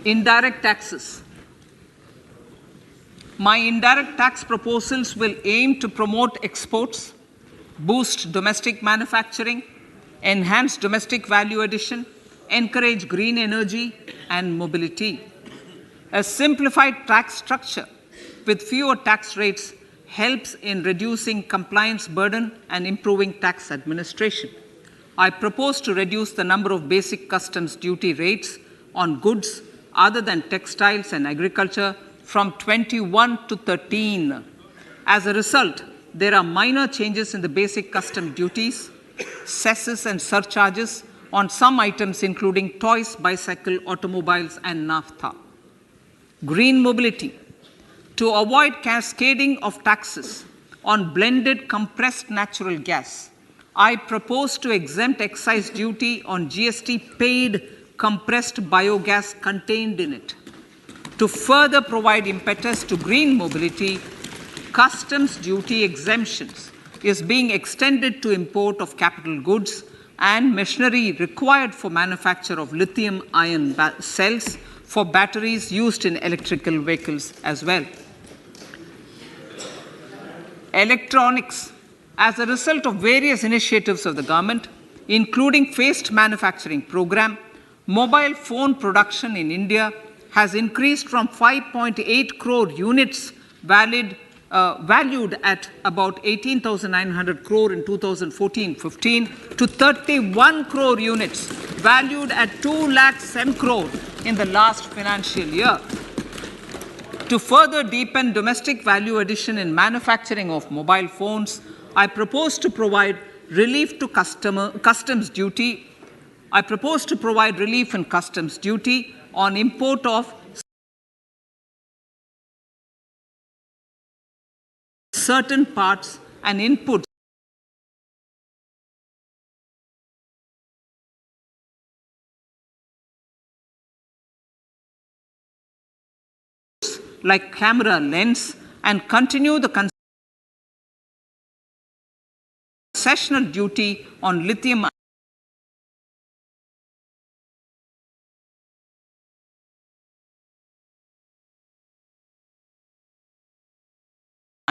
Indirect taxes. My indirect tax proposals will aim to promote exports, boost domestic manufacturing, enhance domestic value addition, encourage green energy and mobility. A simplified tax structure with fewer tax rates helps in reducing compliance burden and improving tax administration. I propose to reduce the number of basic customs duty rates on goods other than textiles and agriculture from 21 to 13. As a result, there are minor changes in the basic custom duties, cesses and surcharges on some items including toys, bicycle, automobiles and naphtha. Green mobility. To avoid cascading of taxes on blended compressed natural gas, I propose to exempt excise duty on GST paid compressed biogas contained in it. To further provide impetus to green mobility, customs duty exemptions is being extended to import of capital goods and machinery required for manufacture of lithium-ion cells for batteries used in electrical vehicles as well. Electronics. As a result of various initiatives of the government, including phased manufacturing program, mobile phone production in India has increased from 5.8 crore units valued at about 18,900 crore in 2014-15 to 31 crore units valued at 207 crore in the last financial year. To further deepen domestic value addition in manufacturing of mobile phones, I propose to provide relief to customs duty. I propose to provide relief in customs duty on import of certain parts and inputs like camera lens and continue the concessional duty on lithium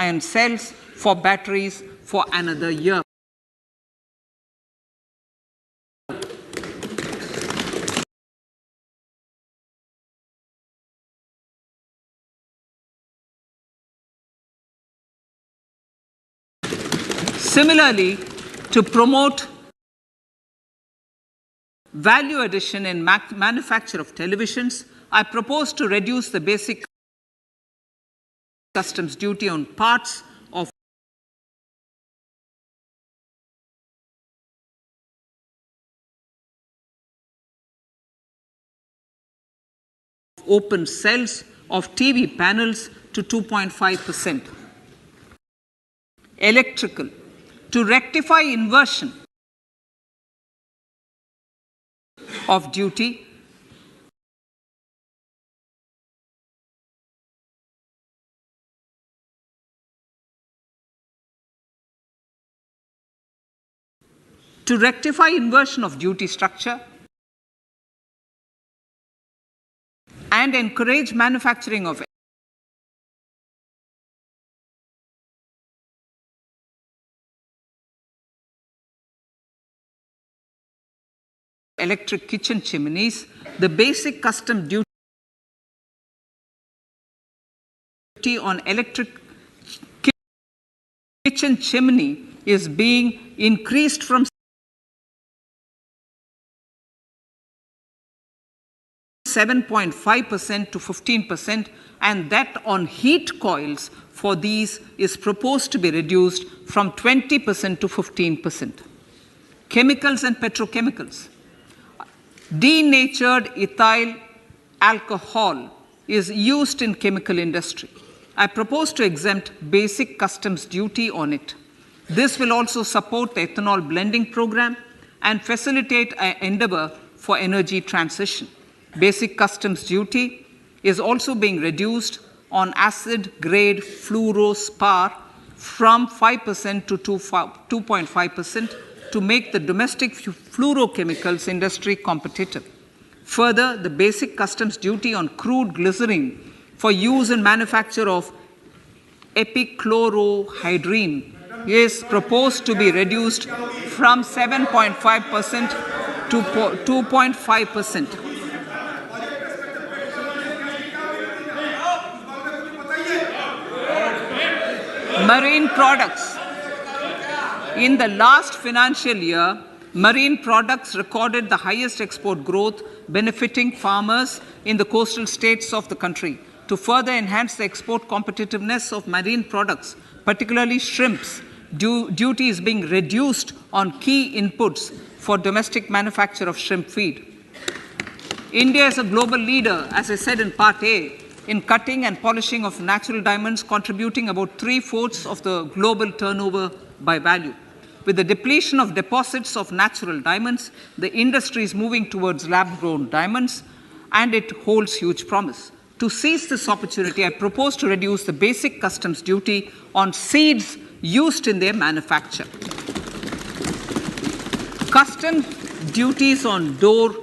lithium-ion cells for batteries for another year. Similarly, to promote value addition in manufacture of televisions, I propose to reduce the basic customs duty on parts of open cells of TV panels to 2.5%. Electrical, to rectify inversion of duty, structure and encourage manufacturing of electric kitchen chimneys, the basic custom duty on electric kitchen chimney is being increased from 7.5% to 15%, and that on heat coils for these is proposed to be reduced from 20% to 15%. Chemicals and petrochemicals. Denatured ethyl alcohol is used in chemical industry. I propose to exempt basic customs duty on it. This will also support the ethanol blending program and facilitate an endeavor for energy transition. Basic customs duty is also being reduced on acid-grade fluorospar from 5% to 2.5% to make the domestic fluorochemicals industry competitive. Further, the basic customs duty on crude glycerin for use in manufacture of epichlorohydrin is proposed to be reduced from 7.5% to 2.5%. Marine products. In the last financial year, marine products recorded the highest export growth, benefiting farmers in the coastal states of the country. To further enhance the export competitiveness of marine products, particularly shrimps, duty is being reduced on key inputs for domestic manufacture of shrimp feed. India is a global leader, as I said in Part A, in cutting and polishing of natural diamonds, contributing about 3/4 of the global turnover by value. With the depletion of deposits of natural diamonds, the industry is moving towards lab-grown diamonds, and it holds huge promise. To seize this opportunity, I propose to reduce the basic customs duty on seeds used in their manufacture. Customs duties on dore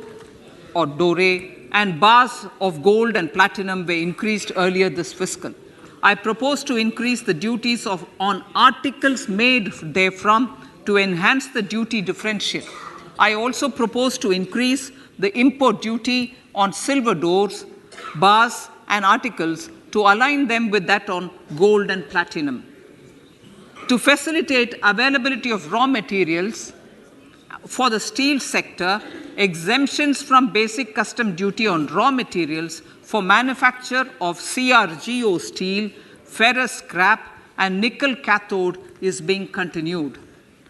or doré and bars of gold and platinum were increased earlier this fiscal. I propose to increase the duties on articles made therefrom to enhance the duty differential. I also propose to increase the import duty on silver doors, bars, and articles to align them with that on gold and platinum. To facilitate availability of raw materials for the steel sector, exemptions from basic custom duty on raw materials for manufacture of CRGO steel, ferrous scrap, and nickel cathode is being continued.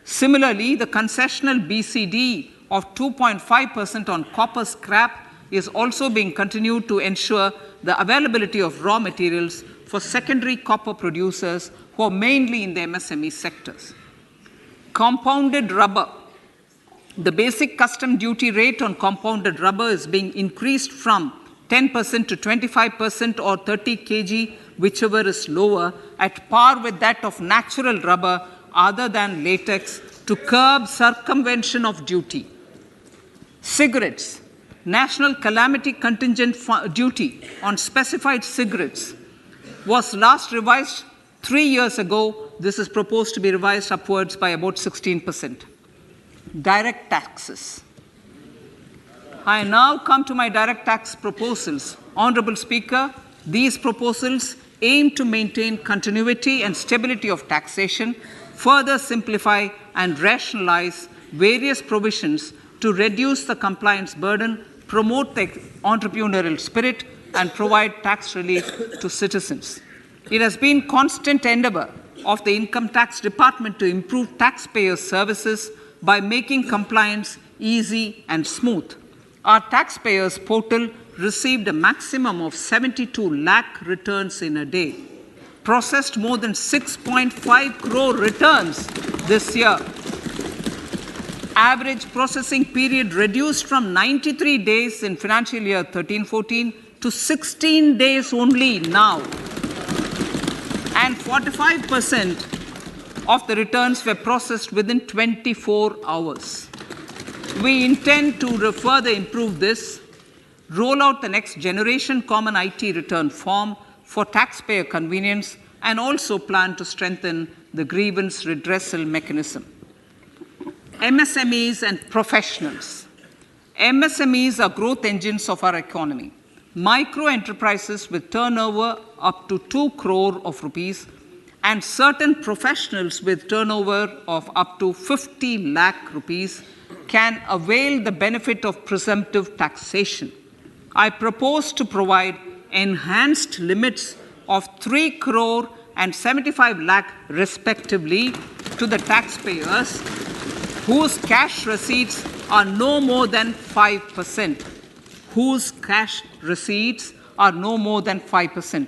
Similarly, the concessional BCD of 2.5% on copper scrap is also being continued to ensure the availability of raw materials for secondary copper producers who are mainly in the MSME sectors. Compounded rubber. The basic custom duty rate on compounded rubber is being increased from 10% to 25% or 30 kg, whichever is lower, at par with that of natural rubber other than latex, to curb circumvention of duty. Cigarettes. National calamity contingent duty on specified cigarettes was last revised 3 years ago, this is proposed to be revised upwards by about 16%. Direct taxes. I now come to my direct tax proposals. Honorable Speaker, these proposals aim to maintain continuity and stability of taxation, further simplify and rationalize various provisions to reduce the compliance burden, promote the entrepreneurial spirit, and provide tax relief to citizens. It has been constant endeavor of the Income Tax Department to improve taxpayers' services by making compliance easy and smooth. Our taxpayers portal received a maximum of 72 lakh returns in a day, processed more than 6.5 crore returns this year. Average processing period reduced from 93 days in financial year 13-14 to 16 days only now. And 45% of the returns were processed within 24 hours. We intend to further improve this, roll out the next generation common IT return form for taxpayer convenience, and also plan to strengthen the grievance redressal mechanism. MSMEs and professionals. MSMEs are growth engines of our economy. Micro enterprises with turnover up to 2 crore of rupees and certain professionals with turnover of up to 50 lakh rupees can avail the benefit of presumptive taxation. I propose to provide enhanced limits of 3 crore and 75 lakh respectively to the taxpayers whose cash receipts are no more than 5%. Whose cash receipts are no more than 5%.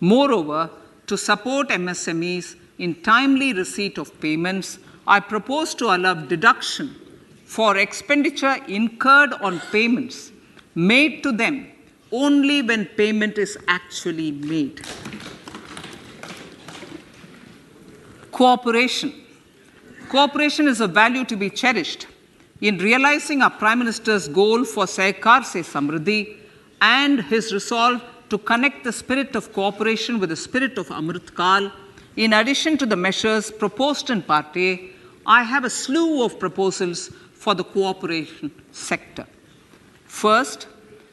Moreover, to support MSMEs in timely receipt of payments, I propose to allow deduction for expenditure incurred on payments made to them only when payment is actually made. Cooperation. Cooperation is a value to be cherished. In realizing our Prime Minister's goal for Sehkar Se Samriddhi and his resolve to connect the spirit of cooperation with the spirit of Amrit Kal, in addition to the measures proposed in Part A, I have a slew of proposals for the cooperation sector. First,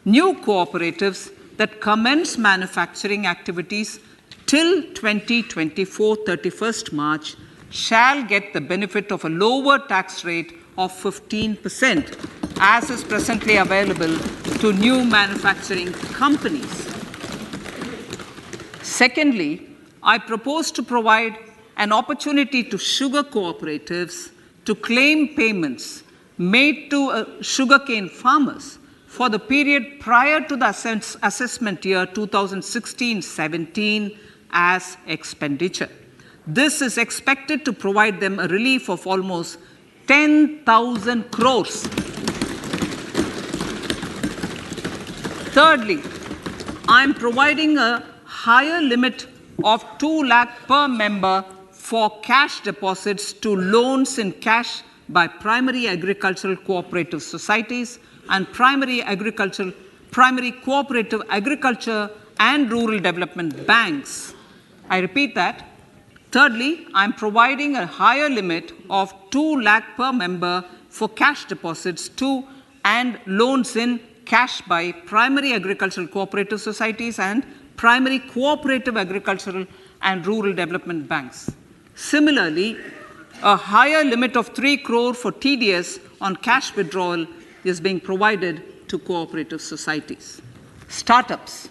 new cooperatives that commence manufacturing activities till 2024, 31st March, shall get the benefit of a lower tax rate of 15%, as is presently available to new manufacturing companies. Secondly, I propose to provide an opportunity to sugar cooperatives to claim payments made to sugarcane farmers for the period prior to the assessment year 2016-17 as expenditure. This is expected to provide them a relief of almost 10,000 crores. Thirdly, I am providing a higher limit of 2 lakh per member for cash deposits to loans in cash by primary agricultural cooperative societies and primary cooperative agriculture and rural development banks. I repeat that. Thirdly, I am providing a higher limit of 2 lakh per member for cash deposits to and loans in cash by primary agricultural cooperative societies and primary cooperative agricultural and rural development banks. Similarly, a higher limit of 3 crore for TDS on cash withdrawal is being provided to cooperative societies. Startups.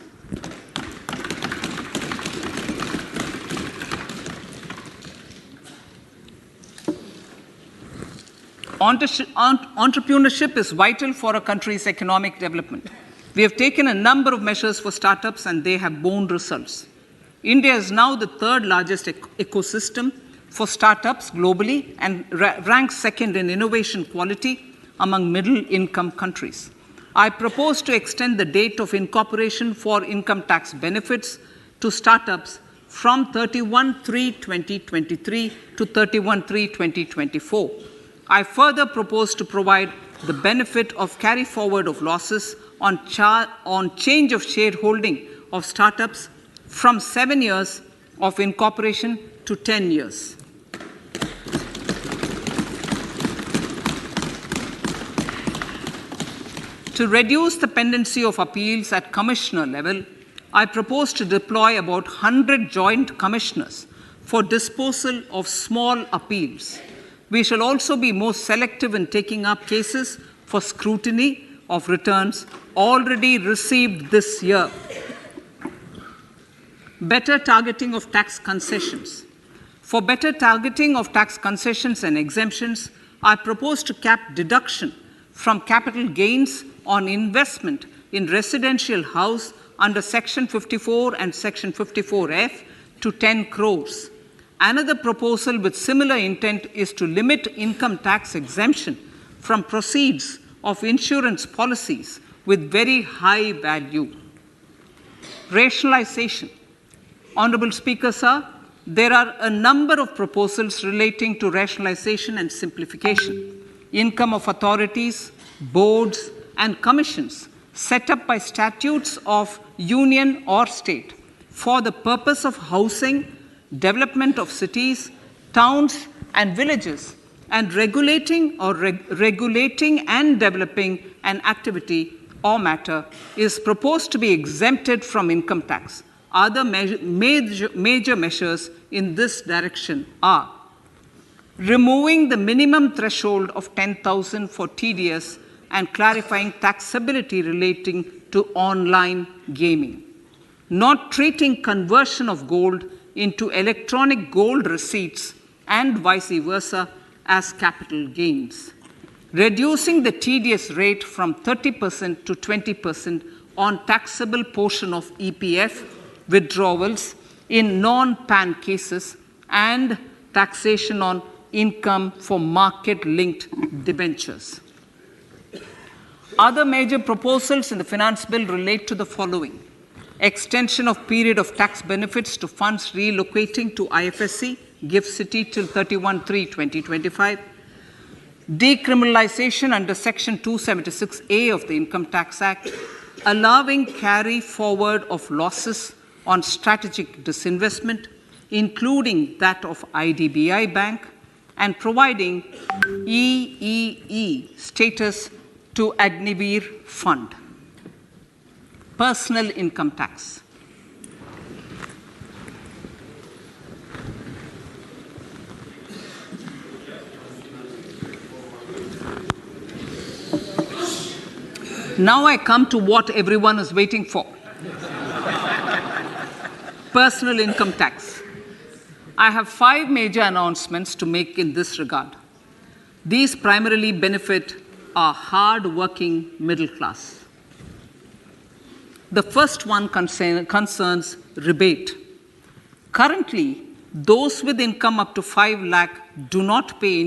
Entrepreneurship is vital for a country's economic development. We have taken a number of measures for startups and they have borne results. India is now the third largest ecosystem for startups globally and ranks second in innovation quality among middle-income countries. I propose to extend the date of incorporation for income tax benefits to startups from 31/3/2023 to 31/3/2024. I further propose to provide the benefit of carry forward of losses on change of shareholding of startups from 7 years of incorporation to 10 years. To reduce the pendency of appeals at commissioner level, I propose to deploy about 100 joint commissioners for disposal of small appeals. We shall also be more selective in taking up cases for scrutiny of returns already received this year. Better targeting of tax concessions. For better targeting of tax concessions and exemptions, I propose to cap deduction from capital gains on investment in residential house under Section 54 and Section 54F to 10 crores. Another proposal with similar intent is to limit income tax exemption from proceeds of insurance policies with very high value. Rationalization. Honorable Speaker, sir, there are a number of proposals relating to rationalization and simplification. Income of authorities, boards, and commissions set up by statutes of union or state for the purpose of housing, development of cities, towns, and villages, and regulating and developing an activity or matter is proposed to be exempted from income tax. Other major measures in this direction are removing the minimum threshold of 10,000 for TDS and clarifying taxability relating to online gaming, not treating conversion of gold into electronic gold receipts and vice versa as capital gains, reducing the TDS rate from 30% to 20% on taxable portion of EPF withdrawals in non-PAN cases, and taxation on income for market-linked debentures. Other major proposals in the finance bill relate to the following: extension of period of tax benefits to funds relocating to IFSC, GIFT City till 31/3/2025, decriminalization under Section 276A of the Income Tax Act, allowing carry forward of losses on strategic disinvestment, including that of IDBI Bank, and providing EEE status to Agniveer Fund. Personal income tax. Now I come to what everyone is waiting for. Personal income tax. I have 5 major announcements to make in this regard. These primarily benefit our hard-working middle class. The first one concerns rebate. Currently, those with income up to 5 lakh do not pay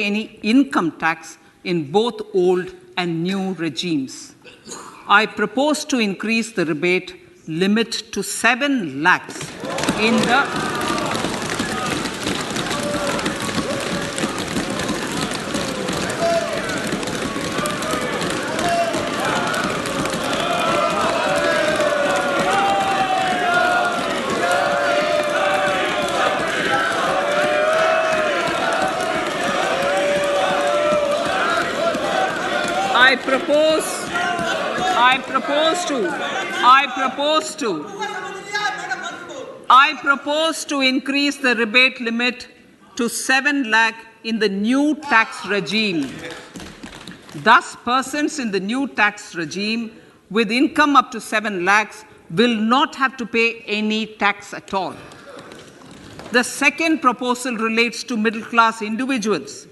any income tax in both old and new regimes. I propose to increase the rebate limit to 7 lakhs in the I propose to increase the rebate limit to 7 lakh in the new tax regime. Thus, persons in the new tax regime with income up to 7 lakhs will not have to pay any tax at all. The second proposal relates to middle class individuals.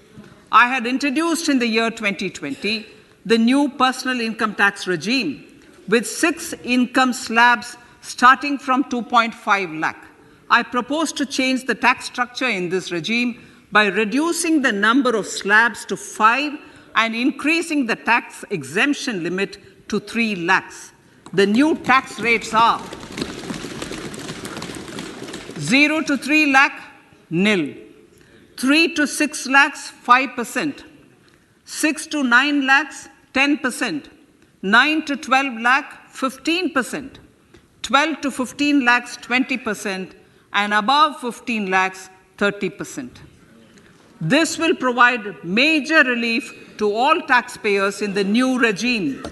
I had introduced in the year 2020 the new personal income tax regime with 6 income slabs starting from 2.5 lakh. I propose to change the tax structure in this regime by reducing the number of slabs to 5 and increasing the tax exemption limit to 3 lakhs. The new tax rates are 0 to 3 lakh, nil. 3 to 6 lakhs, 5%. 6 to 9 lakhs, 10%. 9 to 12 lakh, 15%. 12 to 15 lakhs 20%, and above 15 lakhs 30%. This will provide major relief to all taxpayers in the new regime.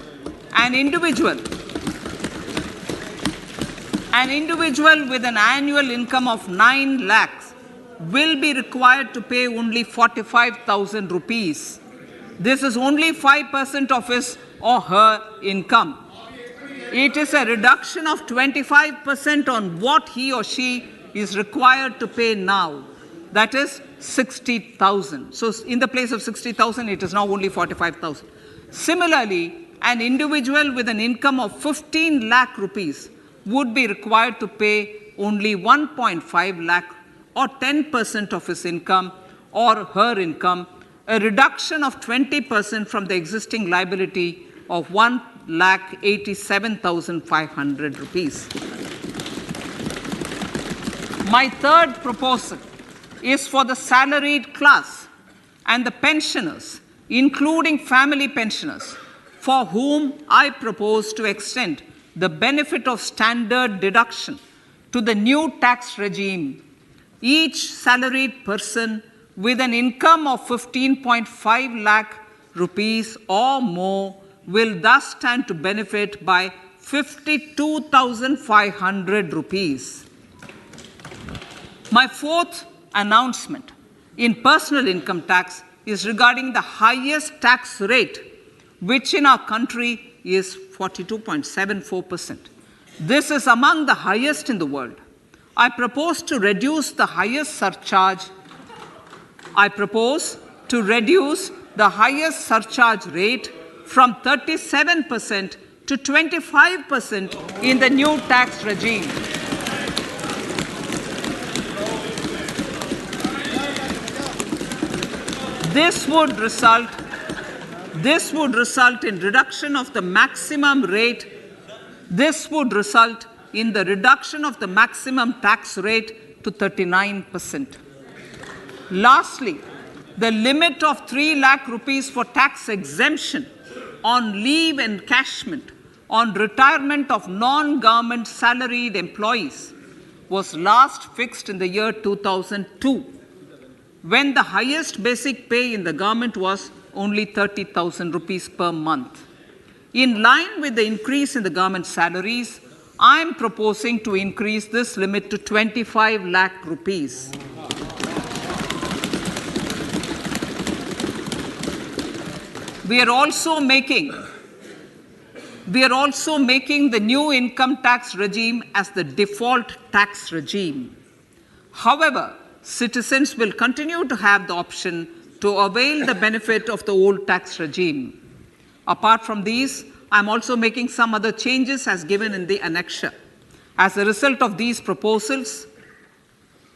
An individual with an annual income of 9 lakhs will be required to pay only 45,000 rupees. This is only 5% of his or her income. It is a reduction of 25% on what he or she is required to pay now. That is 60,000. So in the place of 60,000, it is now only 45,000. Similarly, an individual with an income of 15 lakh rupees would be required to pay only 1.5 lakh or 10% of his income or her income, a reduction of 20% from the existing liability of 1,87,500 rupees. My third proposal is for the salaried class and the pensioners, including family pensioners, for whom I propose to extend the benefit of standard deduction to the new tax regime. Each salaried person with an income of 15.5 lakh rupees or more will thus stand to benefit by 52,500 rupees. My fourth announcement in personal income tax is regarding the highest tax rate, which in our country is 42.74%. This is among the highest in the world. I propose to reduce the highest surcharge rate from 37% to 25% in the new tax regime. This would result in reduction of the maximum rate. This would result in the reduction of the maximum tax rate to 39%. Lastly, the limit of 3 lakh rupees for tax exemption on leave encashment on retirement of non-government salaried employees was last fixed in the year 2002, when the highest basic pay in the government was only 30,000 rupees per month. In line with the increase in the government salaries, I am proposing to increase this limit to 25 lakh rupees. We are also making the new income tax regime as the default tax regime. However, citizens will continue to have the option to avail the benefit of the old tax regime. Apart from these, I am also making some other changes as given in the annexure. As a result of these proposals,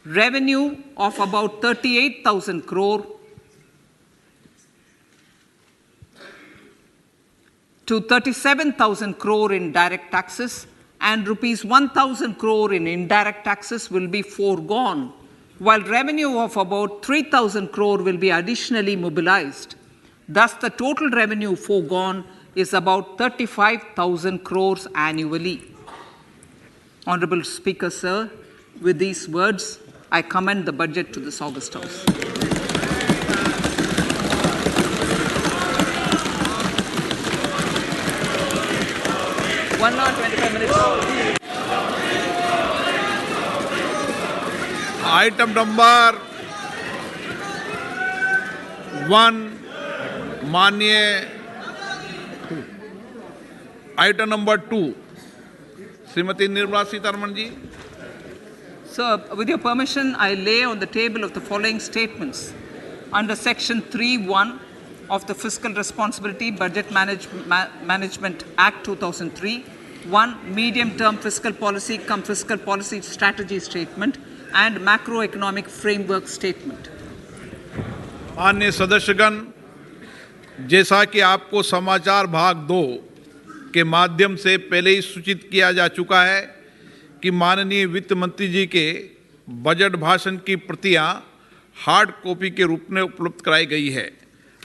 revenue of about 38,000 crore to 37,000 crore in direct taxes and rupees 1,000 crore in indirect taxes will be foregone, while revenue of about 3,000 crore will be additionally mobilized. Thus, the total revenue foregone is about 35,000 crores annually. Honorable Speaker, sir, with these words, I commend the budget to this August House. One hour, 25 minutes. Item number 1, माननीय Item number 2, Srimati Nirmala Sitharaman ji. Sir, with your permission, I lay on the table of the following statements under Section 3(1) of the Fiscal Responsibility Budget Management Act 2003, 1. Medium-term fiscal policy cum fiscal policy strategy statement and macroeconomic framework statement. माननीय सदस्यगण, जैसा कि आपको समाचार भाग 2 के माध्यम से पहले ही सूचित किया जा चुका है कि माननीय वित्त मंत्री जी के बजट भाषण की प्रतियां हार्ड कॉपी के रूप में उपलब्ध कराई गई है।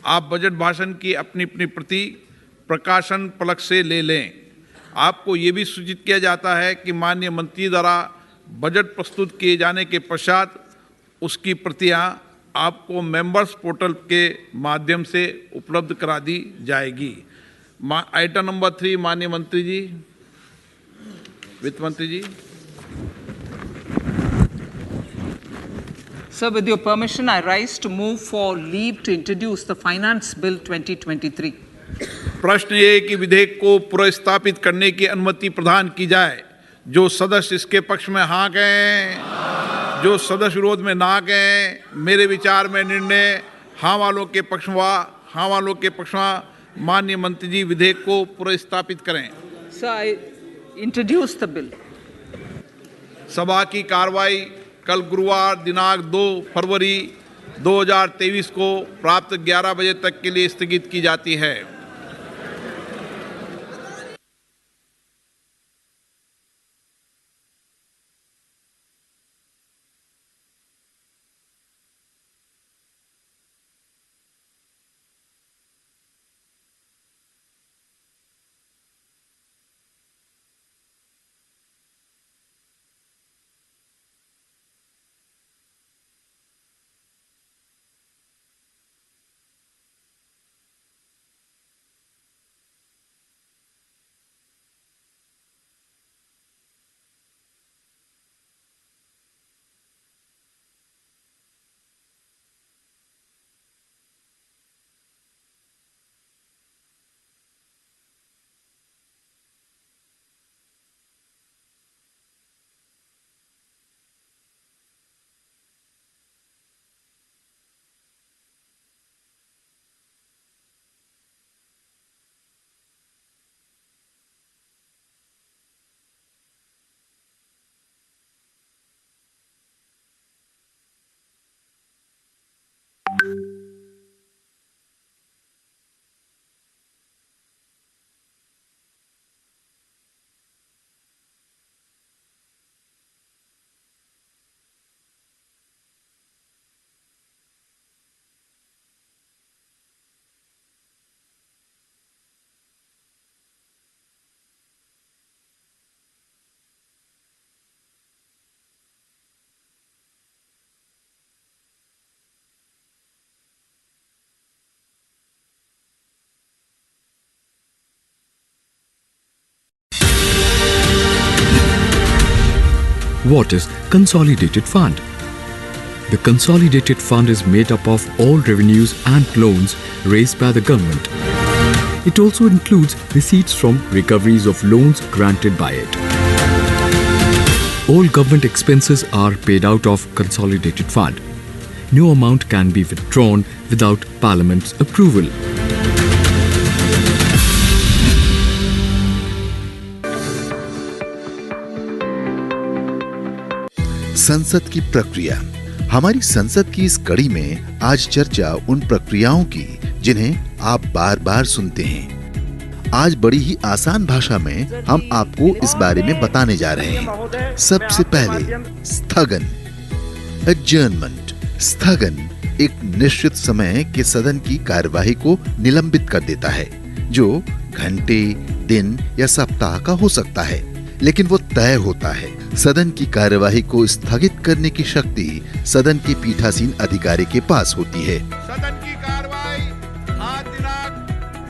आप बजट भाषण की अपनी अपनी प्रति प्रकाशन पलक से ले लें। आपको ये भी सूचित किया जाता है कि माननीय मंत्री द्वारा बजट प्रस्तुत किए जाने के पश्चात उसकी प्रतियां आपको मेंबर्स पोर्टल के माध्यम से उपलब्ध करा दी जाएगी। आइटम नंबर 3, माननीय मंत्री जी, वित्त मंत्री जी। Sir, with your permission, I rise to move for leave to introduce the Finance Bill 2023. प्रश्न ये है कि विधेयक को पुनर्स्थापित करने की अनुमति प्रदान की जाए। जो सदस्य इसके पक्ष में हाँ कहें, जो सदस्य विरोध में ना कहें। मेरे विचार में निर्णय हाँ वालों के पक्ष में, हाँ वालों के पक्ष में। माननीय मंत्री जी विधेयक को पुनर्स्थापित करें। Sir, I introduce the bill. सभा की कार्रवाई कल गुरुवार दिनांक 2 फरवरी 2023 को प्राप्त 11 बजे तक के लिए स्थगित की जाती है। What is Consolidated Fund? The Consolidated Fund is made up of all revenues and loans raised by the government. It also includes receipts from recoveries of loans granted by it. All government expenses are paid out of Consolidated Fund. No amount can be withdrawn without Parliament's approval. संसद की प्रक्रिया। हमारी संसद की इस कड़ी में आज चर्चा उन प्रक्रियाओं की जिन्हें आप बार बार सुनते हैं। आज बड़ी ही आसान भाषा में हम आपको इस बारे में बताने जा रहे हैं। सबसे पहले स्थगन, एडजर्नमेंट। स्थगन एक निश्चित समय के सदन की कार्यवाही को निलंबित कर देता है, जो घंटे, दिन या सप्ताह का हो सकता है, लेकिन वो तय होता है। सदन की कार्यवाही को स्थगित करने की शक्ति सदन के पीठासीन अधिकारी के पास होती है। सदन की कार्यवाही आज दिनांक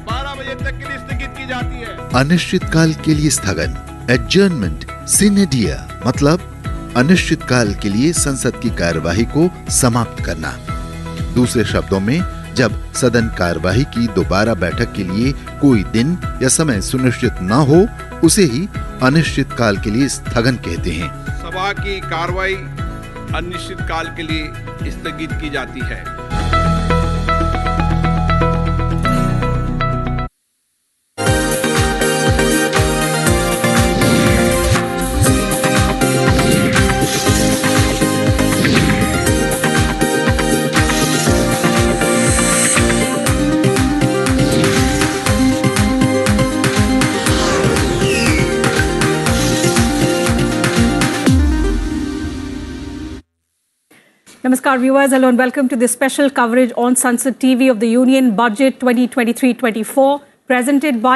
12 बजे तक के लिए स्थगित की जाती है। अनिश्चित काल के लिए स्थगन, एडजर्नमेंट सिने डिया, मतलब अनिश्चित काल के लिए संसद की कार्यवाही को समाप्त करना। दूसरे शब्दों में, जब सदन कार्यवाही की दोबारा बैठक के लिए कोई दिन या समय सुनिश्चित न हो, उसे ही अनिश्चित काल के लिए स्थगन कहते हैं। सभा की कार्रवाई अनिश्चित काल के लिए स्थगित की जाती है। Namaskar viewers, hello and welcome to this special coverage on Sansad TV of the Union Budget 2023-24 presented by